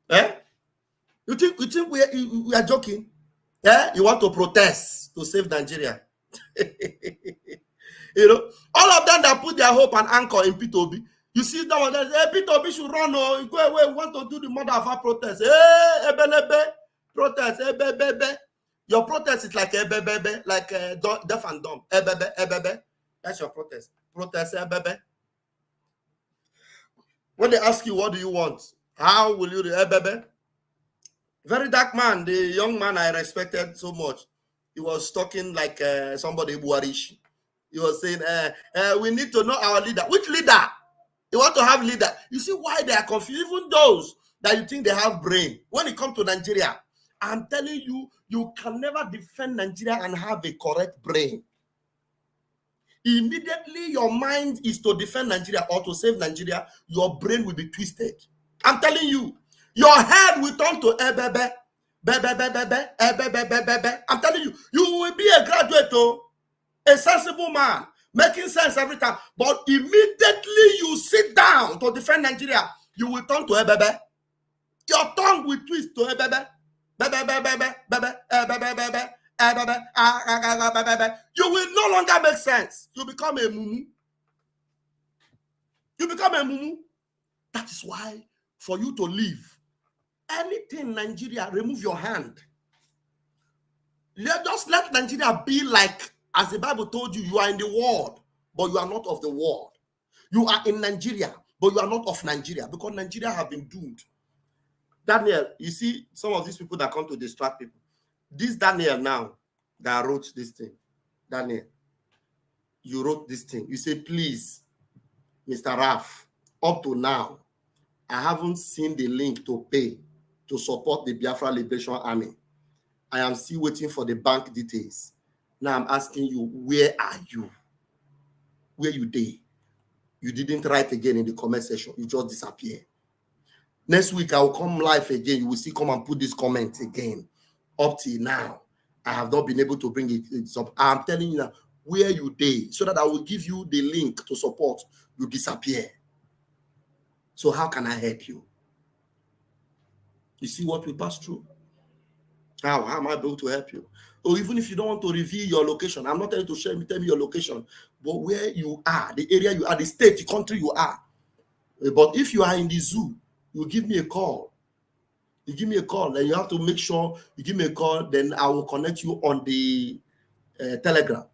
Eh? You think we are joking? Yeah, you want to protest to save Nigeria. You know, all of them that put their hope and anchor in P2B. You see that one that say, P2B should run. Oh, go away. We want to do the mother of our protest. Hey, ebelebe, protest. Ebebebe. Your protest is like ebebebe, like deaf and dumb. Ebebe, ebebe. That's your protest. Protest, ebebe. When they ask you, what do you want? How will you do ebebe? Very dark man, the young man I respected so much. He was talking like somebody Buarish. He was saying, we need to know our leader. Which leader? You want to have leader. You see why they are confused? Even those that you think they have brain. When it comes to Nigeria, I'm telling you, you can never defend Nigeria and have a correct brain. Immediately your mind is to defend Nigeria or to save Nigeria, your brain will be twisted. I'm telling you. Your head will turn to ebebe. I'm telling you, you will be a graduate, a sensible man, making sense every time. But immediately you sit down to defend Nigeria, you will turn to ebebe. Your tongue will twist to ebebe. You will no longer make sense. You become a mumu. You become a mumu. That is why, for you to live, anything Nigeria, remove your hand. Just let Nigeria be like, as the Bible told you, you are in the world, but you are not of the world. You are in Nigeria, but you are not of Nigeria, because Nigeria have been doomed. Daniel, you see some of these people that come to distract people. This Daniel now that wrote this thing. Daniel, you wrote this thing. You say, please, Mr. Raf, up to now, I haven't seen the link to pay to support the Biafra Liberation Army. I am still waiting for the bank details. Now I'm asking you, where are you? Where you dey? You didn't write again in the comment section. You just disappear. Next week, I will come live again. You will see, come and put this comment again. Up till now, I have not been able to bring it up. I'm telling you now, where you dey, so that I will give you the link to support. You disappear. So how can I help you? You see what we pass through? How am I able to help you? Or even if you don't want to reveal your location, I'm not telling you to tell me your location, but where you are, the area you are, the state, the country you are. But if you are in the zoo, you give me a call. You give me a call, and you have to make sure you give me a call, then I will connect you on the Telegram.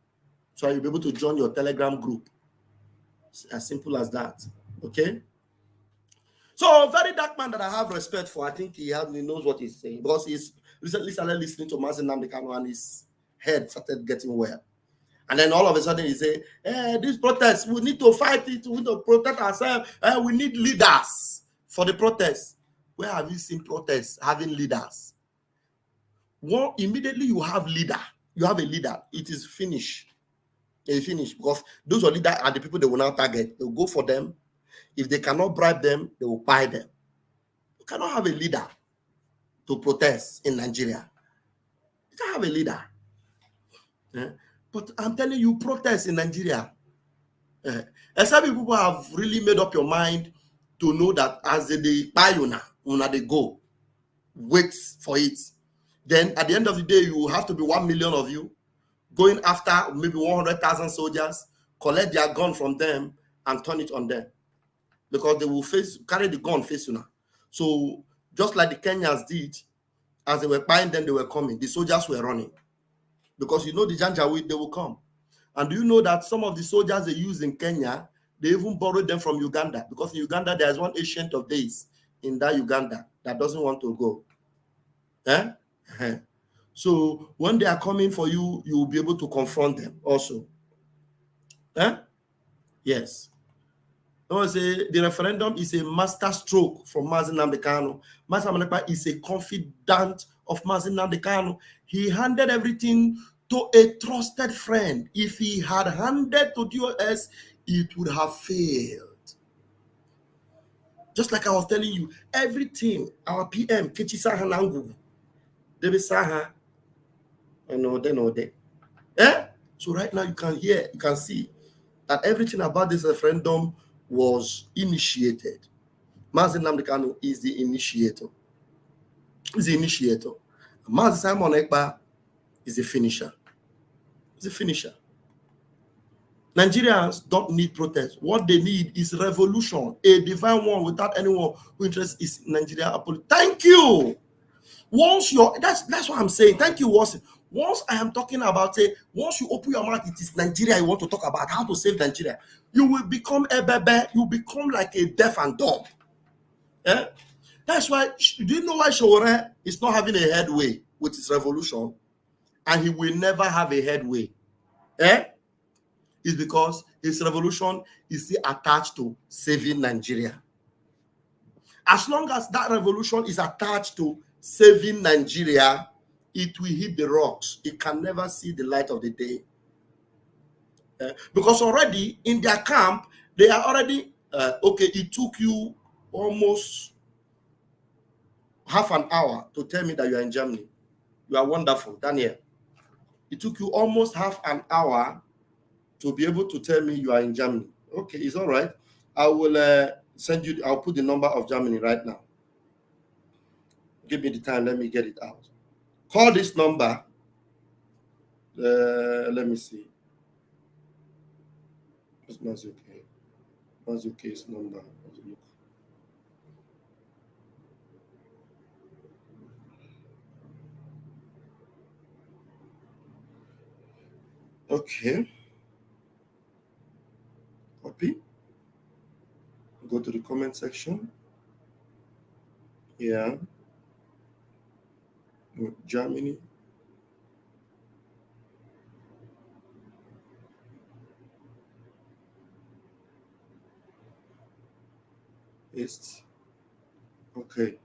So you'll be able to join your Telegram group. It's as simple as that. Okay? So, very dark man that I have respect for. I think he knows what he's saying, because he's recently started listening to Mazi Nnamdi Kanu and his head started getting well. And then all of a sudden he say, this protest, we need to fight it, we need to protect ourselves, we need leaders For the protests, where have you seen protests having leaders? One, immediately you have leader. You have a leader. It is finished. It's finished because those are leaders are the people they will now target. They'll go for them. If they cannot bribe them, they will buy them. You cannot have a leader to protest in Nigeria. You can't have a leader. But I'm telling you, protest in Nigeria. Except people have really made up your mind to know that as they buy you now, they go. Wait for it. Then at the end of the day, you have to be 1 million of you going after maybe 100,000 soldiers, collect their gun from them and turn it on them. Because they will carry the gun face you now. So just like the Kenyans did, as they were buying them, they were coming. The soldiers were running. Because you know the Janjaweed, they will come. And do you know that some of the soldiers they use in Kenya, they even borrowed them from Uganda? Because in Uganda, there's one Ancient of Days in that Uganda that doesn't want to go. So when they are coming for you, you will be able to confront them also. Yes. I want to say the referendum is a master stroke from Mazi Nnamdi Kanu. Mazi Nnamdi Kanu is a confidant of Mazi Nnamdi Kanu. He handed everything to a trusted friend. If he had handed to DOS, it would have failed. Just like I was telling you, everything our PM, Kechi Saha Nangu, David Saha, they. So right now you can hear, you can see that everything about this referendum was initiated. Mazi Nnamdi Kanu is the initiator. He's the initiator. Mazi Simon Ekpa is the finisher. He's the finisher. Nigerians don't need protest. What they need is revolution, a divine one without anyone who interests is Nigeria. Thank you. Once you're that's what I'm saying. Thank you, Watson. Once I am talking about it, once you open your mouth, it is Nigeria you want to talk about, how to save Nigeria. You will become a bebe, you become like a deaf and dumb. That's why, do you know why Showore is not having a headway with his revolution? And he will never have a headway. It's because his revolution is still attached to saving Nigeria. As long as that revolution is attached to saving Nigeria, it will hit the rocks. It can never see the light of the day. Because already in their camp, they are already, okay, it took you almost half an hour to tell me that you are in Germany. You are wonderful, Daniel. It took you almost half an hour to be able to tell me you are in Germany. Okay, it's all right. I will send you, I'll put the number of Germany right now. Give me the time, let me get it out. Call this number. Let me see. It's Mazuke. Mazuke's number. Okay. Copy. Go to the comment section. Yeah. Germany. Paste. Okay.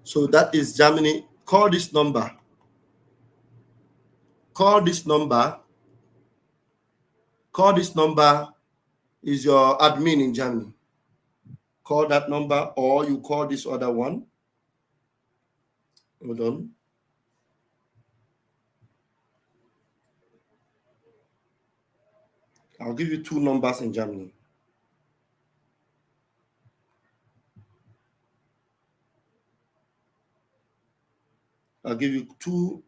So that is Germany. Call this number. Call this number. Call this number is your admin in Germany. Call that number, or you call this other one. Hold on. I'll give you two numbers in Germany. I'll give you two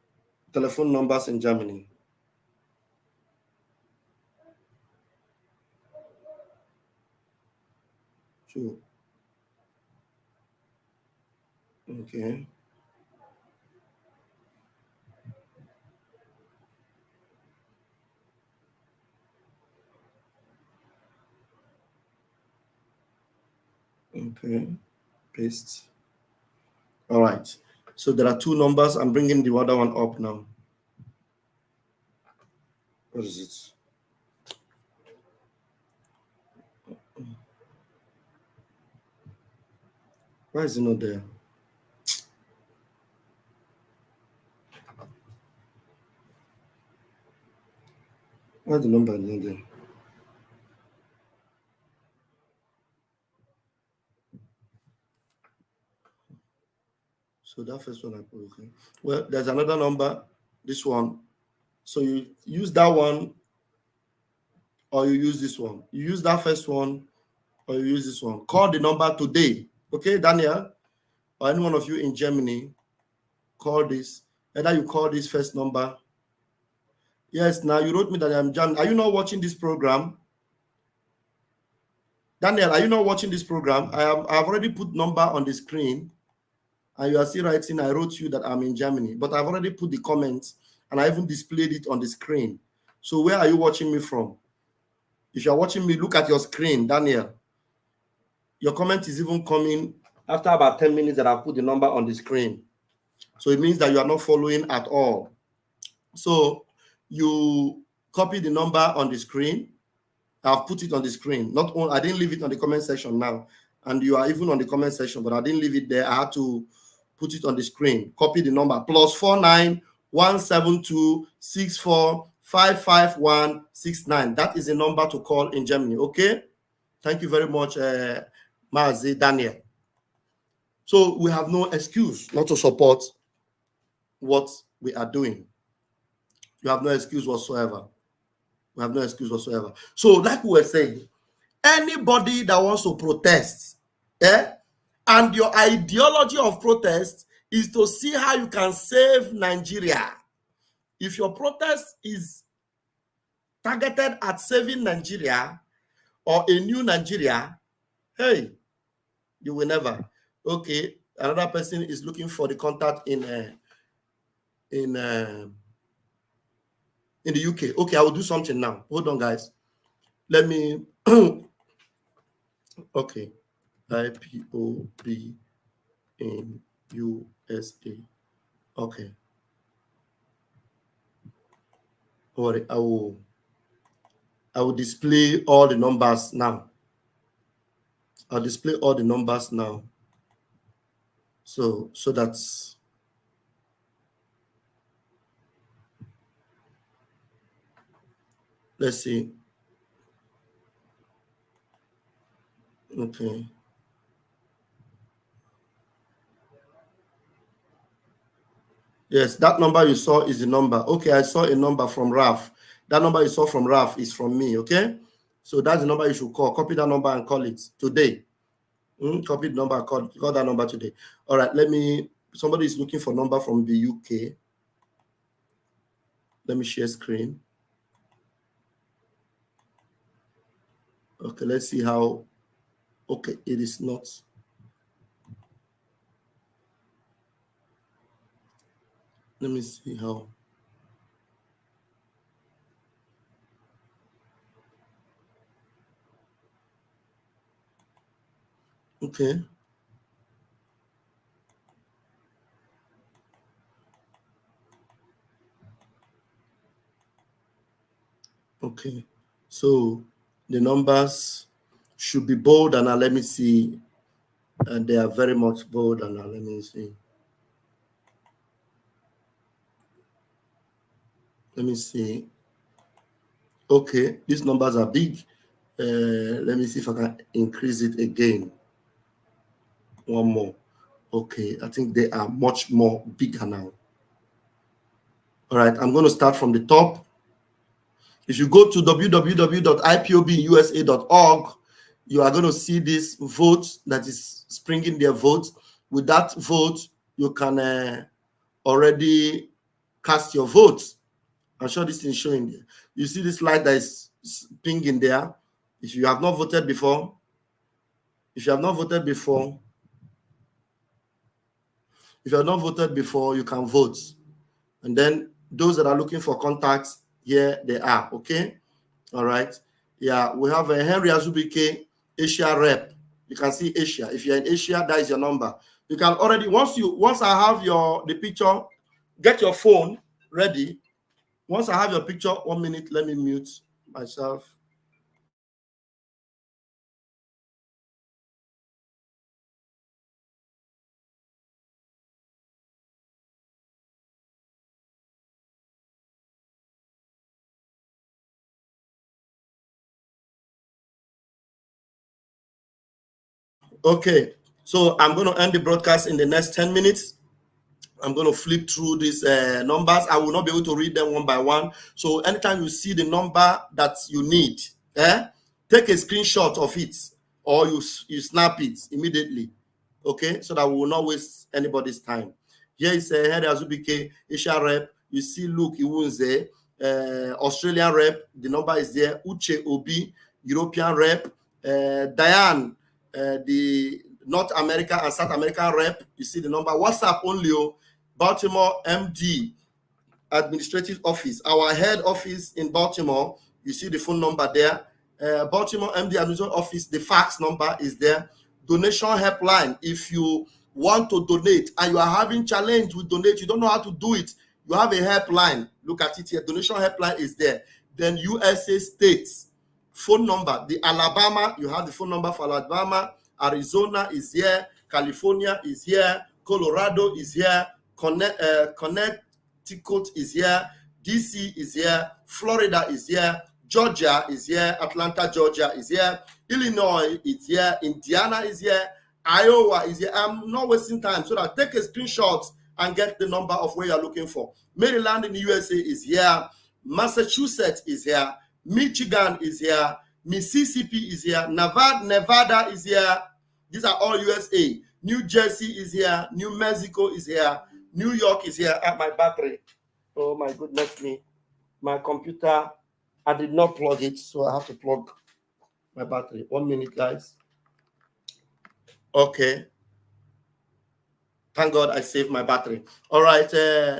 telephone numbers in Germany. Two. Okay. Okay. Paste. All right. So there are two numbers. I'm bringing the other one up now. What is it? Why is it not there? Why the number is not there? So that first one I put, okay. Well, there's another number, this one. So you use that one or you use this one. You use that first one or you use this one. Call the number today. Okay, Daniel? Or any one of you in Germany, call this. Either you call this first number. Yes, now you wrote me that I'm Jan. Are you not watching this program? Daniel, are you not watching this program? I've already put number on the screen. And you are still writing, I wrote you that I'm in Germany, but I've already put the comments and I even displayed it on the screen. So where are you watching me from? If you're watching me, look at your screen, Daniel. Your comment is even coming after about 10 minutes that I've put the number on the screen. So it means that you are not following at all. So you copy the number on the screen. I've put it on the screen. Not only, I didn't leave it on the comment section now. And you are even on the comment section, but I didn't leave it there. I had to put it on the screen. Copy the number +49 172 64 551 69. That is the number to call in Germany. Okay. Thank you very much, Mazi Daniel. So we have no excuse not to support what we are doing. You have no excuse whatsoever. We have no excuse whatsoever. So, like we were saying, anybody that wants to protest, and your ideology of protest is to see how you can save Nigeria. If your protest is targeted at saving Nigeria or a new Nigeria, hey, you will never. Okay, another person is looking for the contact in the UK. Okay, I will do something now. Hold on, guys. Let me. Okay, IPOB in USA. Okay. All right, I will display all the numbers now. I'll display all the numbers now. So that's let's see. Okay. Yes, that number you saw is the number. Okay, I saw a number from Raf. That number you saw from Raf is from me, okay? So that's the number you should call. Copy that number and call it today. Copy the number and call that number today. All right, somebody is looking for number from the UK. Let me share screen. Okay, let's see how. Okay, it is not. Let me see how. Okay. Okay. So the numbers should be bold, and let me see. And they are very much bold, and let me see. Let me see. Okay, these numbers are big. Let me see if I can increase it again. One more. Okay, I think they are much more bigger now. All right, I'm going to start from the top. If you go to www.ipobinUSA.org, you are going to see this vote that is springing their vote. With that vote, you can already cast your vote. I'm sure this is showing there. You see this light that is pinging there. If you have not voted before, you can vote. And then those that are looking for contacts, here they are. Okay. All right. Yeah, we have a Henry Azubike, Asia rep. You can see Asia. If you're in Asia, that is your number. You can already, once I have the picture, get your phone ready. Once I have your picture, 1 minute, let me mute myself. Okay, so I'm going to end the broadcast in the next 10 minutes. I'm going to flip through these numbers. I will not be able to read them one by one. So anytime you see the number that you need, take a screenshot of it, or you snap it immediately. Okay, so that we will not waste anybody's time. Here is Henry Azubike, Asia rep. You see Luke Iwunze, Australian rep. The number is there. Uche Obi, European rep. Diane, the North America and South American rep. You see the number. WhatsApp only. Baltimore MD, administrative office. Our head office in Baltimore. You see the phone number there. Baltimore MD administrative office. The fax number is there. Donation helpline. If you want to donate and you are having challenge with donate, you don't know how to do it, you have a helpline. Look at it here. Donation helpline is there. Then USA states phone number. The Alabama, you have the phone number for Alabama. Arizona is here. California is here. Colorado is here. Connecticut is here. DC is here. Florida is here. Georgia is here. Atlanta, Georgia is here. Illinois is here. Indiana is here. Iowa is here. I'm not wasting time, so that take a screenshot and get the number of where you're looking for. Maryland in the USA is here. Massachusetts is here. Michigan is here. Mississippi is here. Nevada is here. These are all USA. New Jersey is here. New Mexico is here. New York is here. At my battery. Oh my goodness me. My computer, I did not plug it, so I have to plug my battery. 1 minute, guys. Okay. Thank God I saved my battery. All right.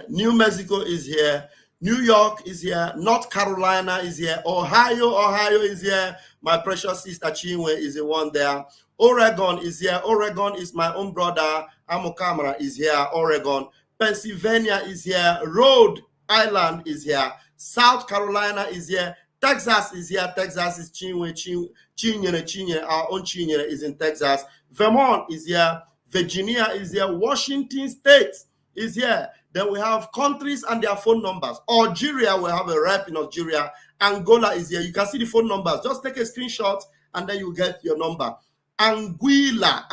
New Mexico is here. New York is here. North Carolina is here. Ohio is here. My precious sister Chinwe is the one there. Oregon is here. Oregon is my own brother. Amokamara is here. Oregon. Pennsylvania is here. Rhode Island is here. South Carolina is here. Texas is here. Texas is Chinyere. Our own Chinyere is in Texas. Vermont is here. Virginia is here. Washington State is here. Then we have countries and their phone numbers. Algeria, we have a rep in Algeria. Angola is here. You can see the phone numbers. Just take a screenshot and then you get your number. Anguilla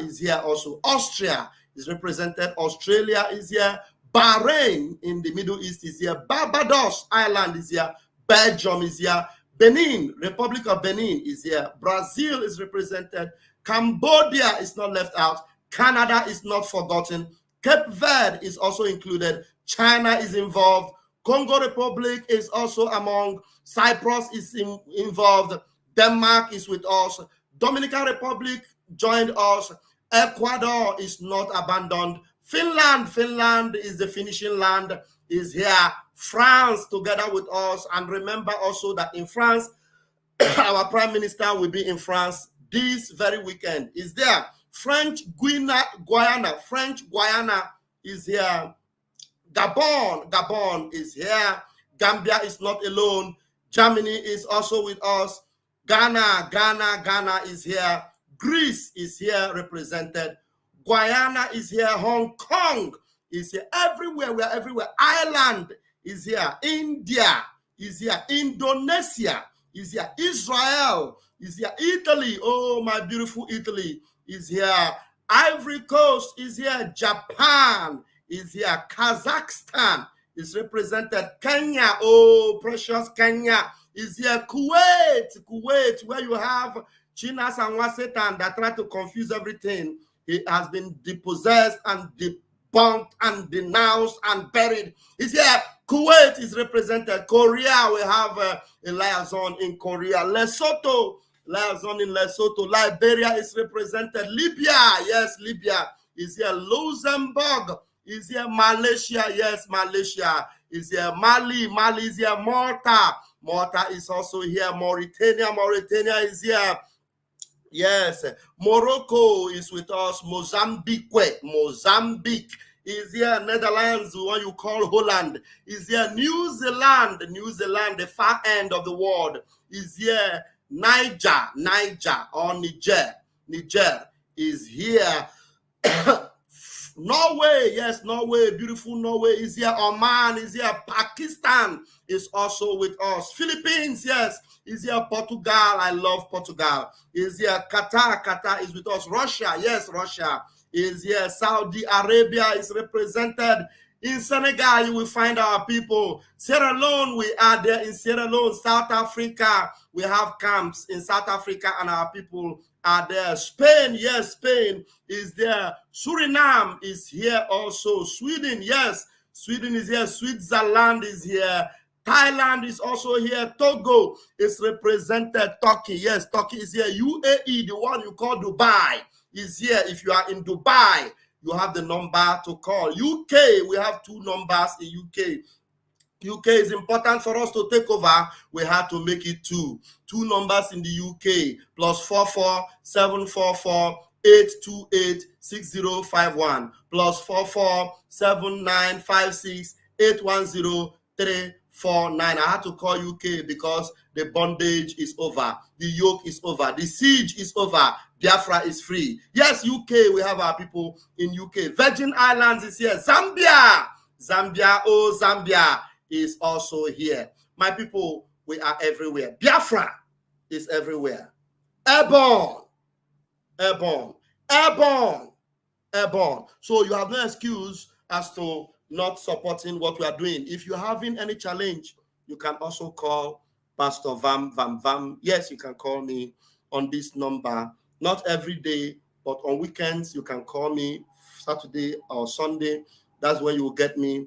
is here also. Austria is represented. Australia is here. Bahrain in the Middle East is here. Barbados Island is here. Belgium is here. Benin, Republic of Benin is here. Brazil is represented. Cambodia is not left out. Canada is not forgotten. Cape Verde is also included. China is involved. Congo Republic is also among. Cyprus is involved. Denmark is with us. Dominican Republic joined us. Ecuador is not abandoned. Finland is the finishing land, is here. France together with us. And remember also that in France, our Prime Minister will be in France this very weekend. Is there. French Guiana is here. Gabon is here. Gambia is not alone. Germany is also with us. Ghana is here. Greece is here represented. Guyana is here. Hong Kong is here. Everywhere, we are everywhere. Ireland is here. India is here. Indonesia is here. Israel is here. Italy, oh my beautiful Italy, is here. Ivory Coast is here. Japan is here. Kazakhstan is represented. Kenya, oh precious Kenya, is here. Kuwait, where you have Chinas and Satan that try to confuse everything. He has been depossessed and debunked and denounced and buried. Is here. Kuwait is represented. Korea, we have a liaison in Korea. Lesotho, liaison in Lesotho. Liberia is represented. Libya, yes, Libya is here. Luxembourg is here. Malaysia, yes, Malaysia is here. Mali is here. Malta is also here. Mauritania is here. Yes, Morocco is with us. Mozambique is here. Netherlands, the one you call Holland, is here. New Zealand, the far end of the world, is here. Niger or Niger is here. Norway, yes, Norway, beautiful Norway is here. Oman is here. Pakistan is also with us. Philippines, yes, is here. Portugal, I love Portugal. Is here. Qatar is with us. Russia, yes, Russia is here. Saudi Arabia is represented. In Senegal, you will find our people. Sierra Leone, we are there in Sierra Leone. South Africa, we have camps in South Africa and our people are there. Spain, yes, Spain is there. Suriname is here also. Sweden, yes, Sweden is here. Switzerland is here. Thailand is also here. Togo is represented. Turkey, yes, Turkey is here. UAE, the one you call Dubai, is here. If you are in Dubai, you have the number to call. UK, we have 2 numbers in UK. UK is important for us to take over. We have to make it 2. 2 numbers in the UK, +44 744 828 6051, +44 7956 810 349. I had to call UK because the bondage is over. The yoke is over. The siege is over. Biafra is free. Yes, UK, we have our people in UK. Virgin Islands is here. Zambia, oh, Zambia is also here. My people, we are everywhere. Biafra is everywhere. Airborne. So you have no excuse as to not supporting what we are doing. If you're having any challenge, you can also call Pastor Vam. Yes, you can call me on this number. Not every day, but on weekends, you can call me Saturday or Sunday. That's when you will get me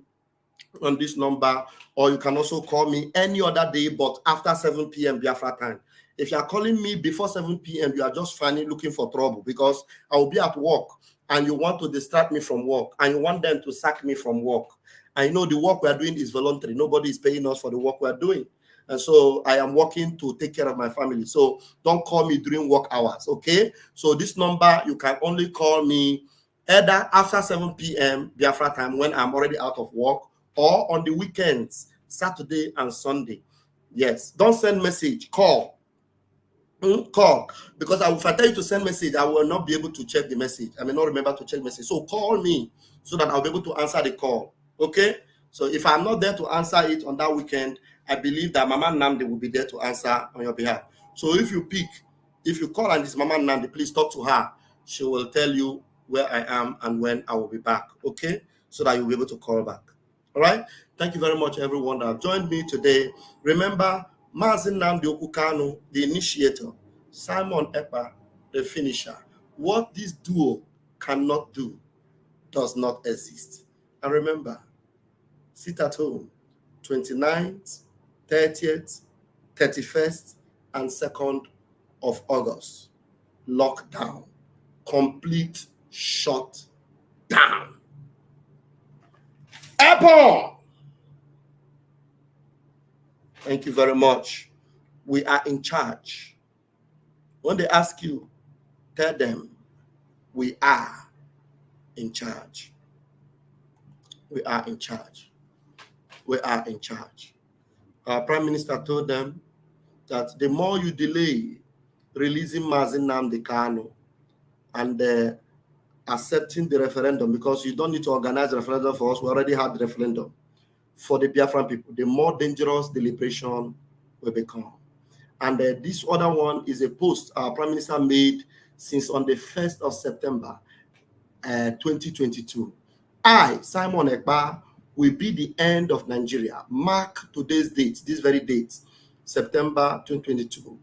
on this number. Or you can also call me any other day, but after 7 p.m. Biafra time. If you are calling me before 7 p.m., you are just finally looking for trouble because I will be at work and you want to distract me from work and you want them to sack me from work. I know the work we are doing is voluntary. Nobody is paying us for the work we are doing. And so I am working to take care of my family. So don't call me during work hours, okay? So this number, you can only call me either after 7 p.m. Biafra time when I'm already out of work or on the weekends, Saturday and Sunday. Yes, don't send message, call. Call, because if I tell you to send message, I will not be able to check the message. I may not remember to check message. So call me so that I'll be able to answer the call, okay? So if I'm not there to answer it on that weekend, I believe that Mama Namdi will be there to answer on your behalf. So if you call and it's Mama Namdi, please talk to her. She will tell you where I am and when I will be back, okay? So that you'll be able to call back. All right? Thank you very much, everyone that have joined me today. Remember, Mazin Namdi Okukano, the initiator, Simon Ekpa, the finisher. What this duo cannot do does not exist. And remember, sit at home, 29th, 30th, 31st, and 2nd of August. Lockdown. Complete shut down. Airborne. Thank you very much. We are in charge. When they ask you, tell them we are in charge. We are in charge. We are in charge. Our Prime Minister told them that the more you delay releasing Mazin Nnamdi Kanu and accepting the referendum, because you don't need to organize the referendum for us, we already had the referendum. For the Biafran people, the more dangerous the liberation will become. And this other one is a post our Prime Minister made since on the 1st of September 2022. I, Simon Ekpa, will be the end of Nigeria. Mark today's date, this very date, September 2022.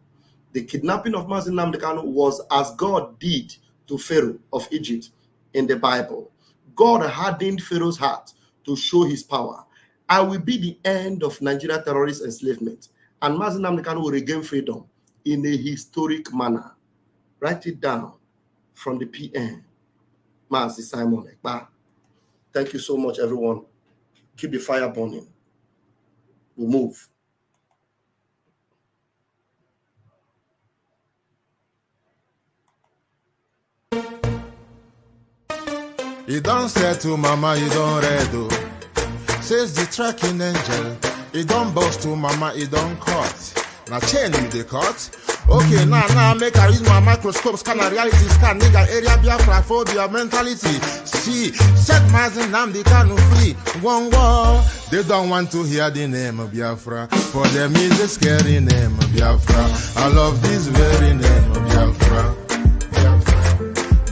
The kidnapping of Mazin Nnamdi Kanu was as God did to Pharaoh of Egypt in the Bible. God hardened Pharaoh's heart to show his power. I will be the end of Nigeria terrorist enslavement, and Mazin Nnamdi Kanu will regain freedom in a historic manner. Write it down from the PM, Mazi Simon Ekpa. Thank you so much, everyone. Keep the fire burning. We'll move. You don't say to mama, you don't redo. Says the tracking angel. You don't boast to mama, you don't cut. Now chain you the cut. Okay, now make I use my microscope, scan a reality, scan nigga area Biafra phobia mentality. See, set my Nnamdi Kanu free. One war. They don't want to hear the name of Biafra. For them is a scary name of Biafra. I love this very name of Biafra.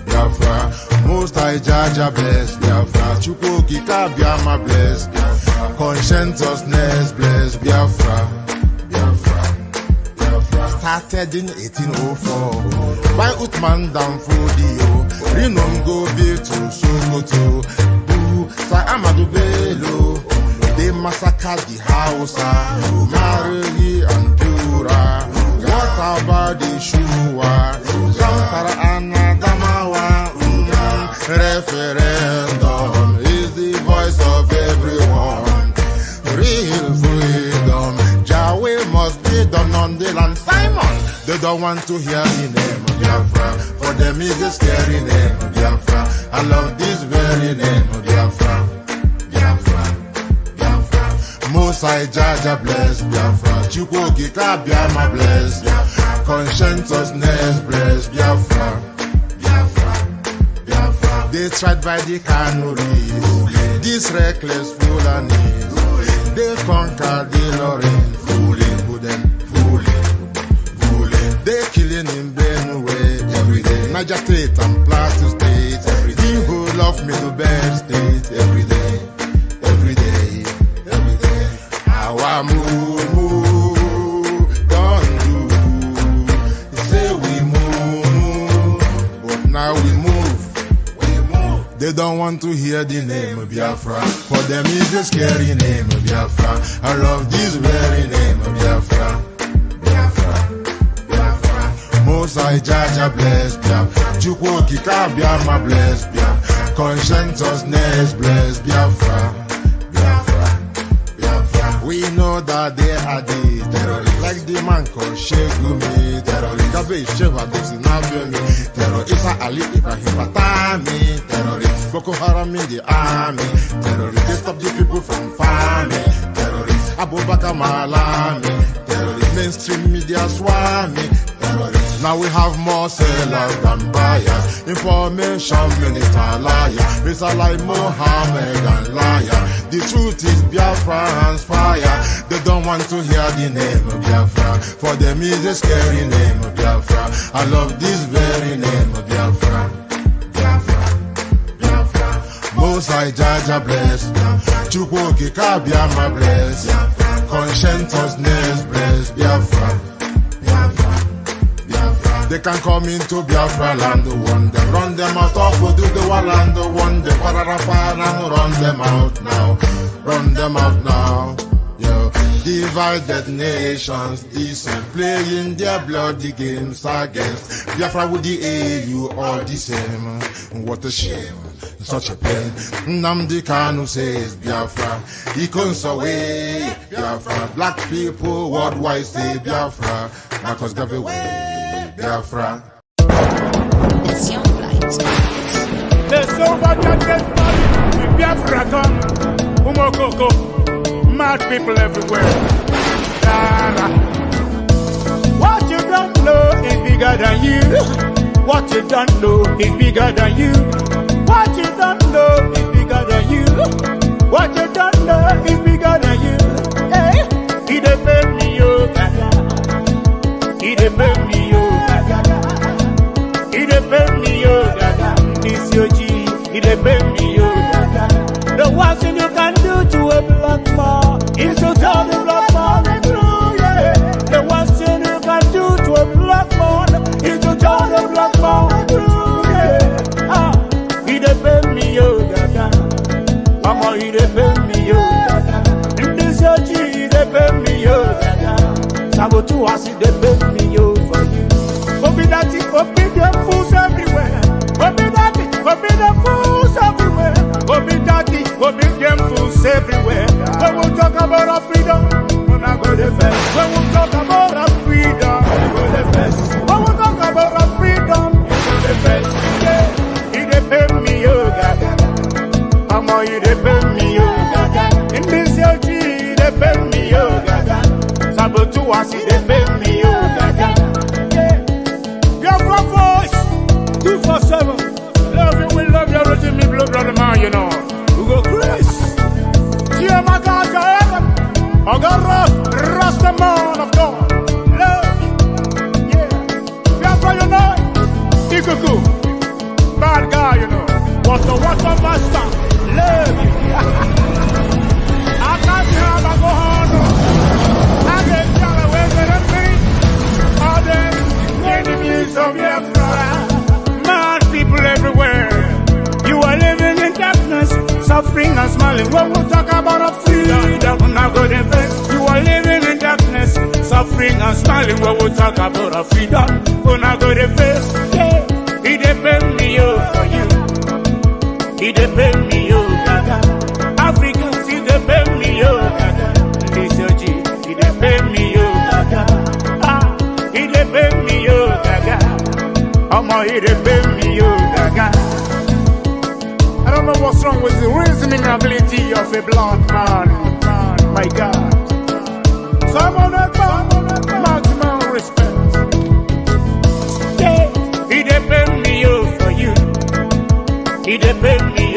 Biafra. Most I Jaja bless Biafra. Chukwuki Kabiama bless Biafra. Conscientiousness bless Biafra. Started in 1804 by Uthman Danfodio. Rinom go be to Sokoto. Sa Amadou Bello. They massacred the Hausa, Marili and Pura. What about the Shua? Zamfara and Adamawa. Referendum is the voice of everyone. Real freedom. Yahweh must be done on the land. Simon, they don't want to hear the name of Biafra. For them is the scary name of Biafra. I love this very name of Biafra. Mosai Jaja bless Biafra. Chukwuki Kabiama bless Biafra. Conscientiousness bless Biafra. They tried by the canories. These reckless Fulanis. They conquered the Lorraine. Fooling. They killing in Benue every day. Niger State and Plateau State every day. People love me to Bed State every day. Our move, don't do. Say we move, but now we move. They don't want to hear the name of Biafra. For them is the scary name of Biafra. I love this very name of Biafra. Mosai Jaja bless Biafra. Chukwuki Kabiama bless Biafra. Conscientiousness bless Biafra. We know that they are the terrorists, like the man called Shegumi, terrorist. Gabe Sheva Dixinabemi, terrorist. Isa Ali Ibrahim Batami, terrorist. Boko Haram in the army, terrorist. They stop the people from farming, terrorist. Abu Bakr Malami, terrorist. Mainstream media swami, terrorist. Now we have more sellers than buyers. Information minister liar. Mr. like Mohammed and liar. The truth is Biafra's fire. They don't want to hear the name of Biafra. For them is a scary name of Biafra. I love this very name of Biafra. Mosai Jaja bless. Chukwuki Kabiama bless. Conscientiousness bless Biafra. They can come into Biafra land, one them run them out of do the land, one them run them out now. Yo, divided nations, decent, playing their bloody games against Biafra with the AU all the same. What a shame, such a pain. Nnamdi Kanu says Biafra, he comes away. Biafra, black people worldwide say Biafra, Marcus gave away. Biafra. It's your flight. There's so much that gets money. Biafra come. Umokoko. Mad people everywhere. What you don't know is bigger than you. What you don't know is bigger than you. What you don't know is bigger than you. What you don't know is bigger than you. Hey, he depend me, yo, gaga. He depend me, yo. He depend me, yo, gaga. This your G, he depend me, yo, gaga. The one thing you can do to a black man is to tell the black man the truth, yeah. The one thing you can do to a black man is to tell the black man the truth, yeah. He depend me, yo, gaga. Mama, he depend me, yo, gaga. In this your G, he depend me, yo, gaga. Sabotu has he depend me, yo, for you. Forbid them fools everywhere. Forbid them fools everywhere. Forbid them fools everywhere. When we talk about our freedom, we're not going to fest. When we talk about our freedom, we're going to fest. When we talk about our freedom, we're going to fest. Yeah, he depend me, yo, gaga. Mama, he depend me, yo, gaga. In this your G, he depend me, yo, gaga. Sabotu, he depend me, yo, gaga. what a master. Love you. I can't tell I go on. I get tell away with the enemies of Biafra. Mad people everywhere. You are living in darkness, suffering and smiling. When we talk about a freedom, now go the best. You are living in darkness, suffering and smiling. When we talk about a freedom, now go the best. Yeah, he depend me for you. He depend me Gaga. Africans, he depend me Gaga. Listen, he depend me Gaga. Ah, he depend me Gaga. Omo, he depend me Gaga. I don't know what's wrong with the reasoning ability of a black man. My God. Come on, maximum respect. Yeah, he depend me for you. He depend me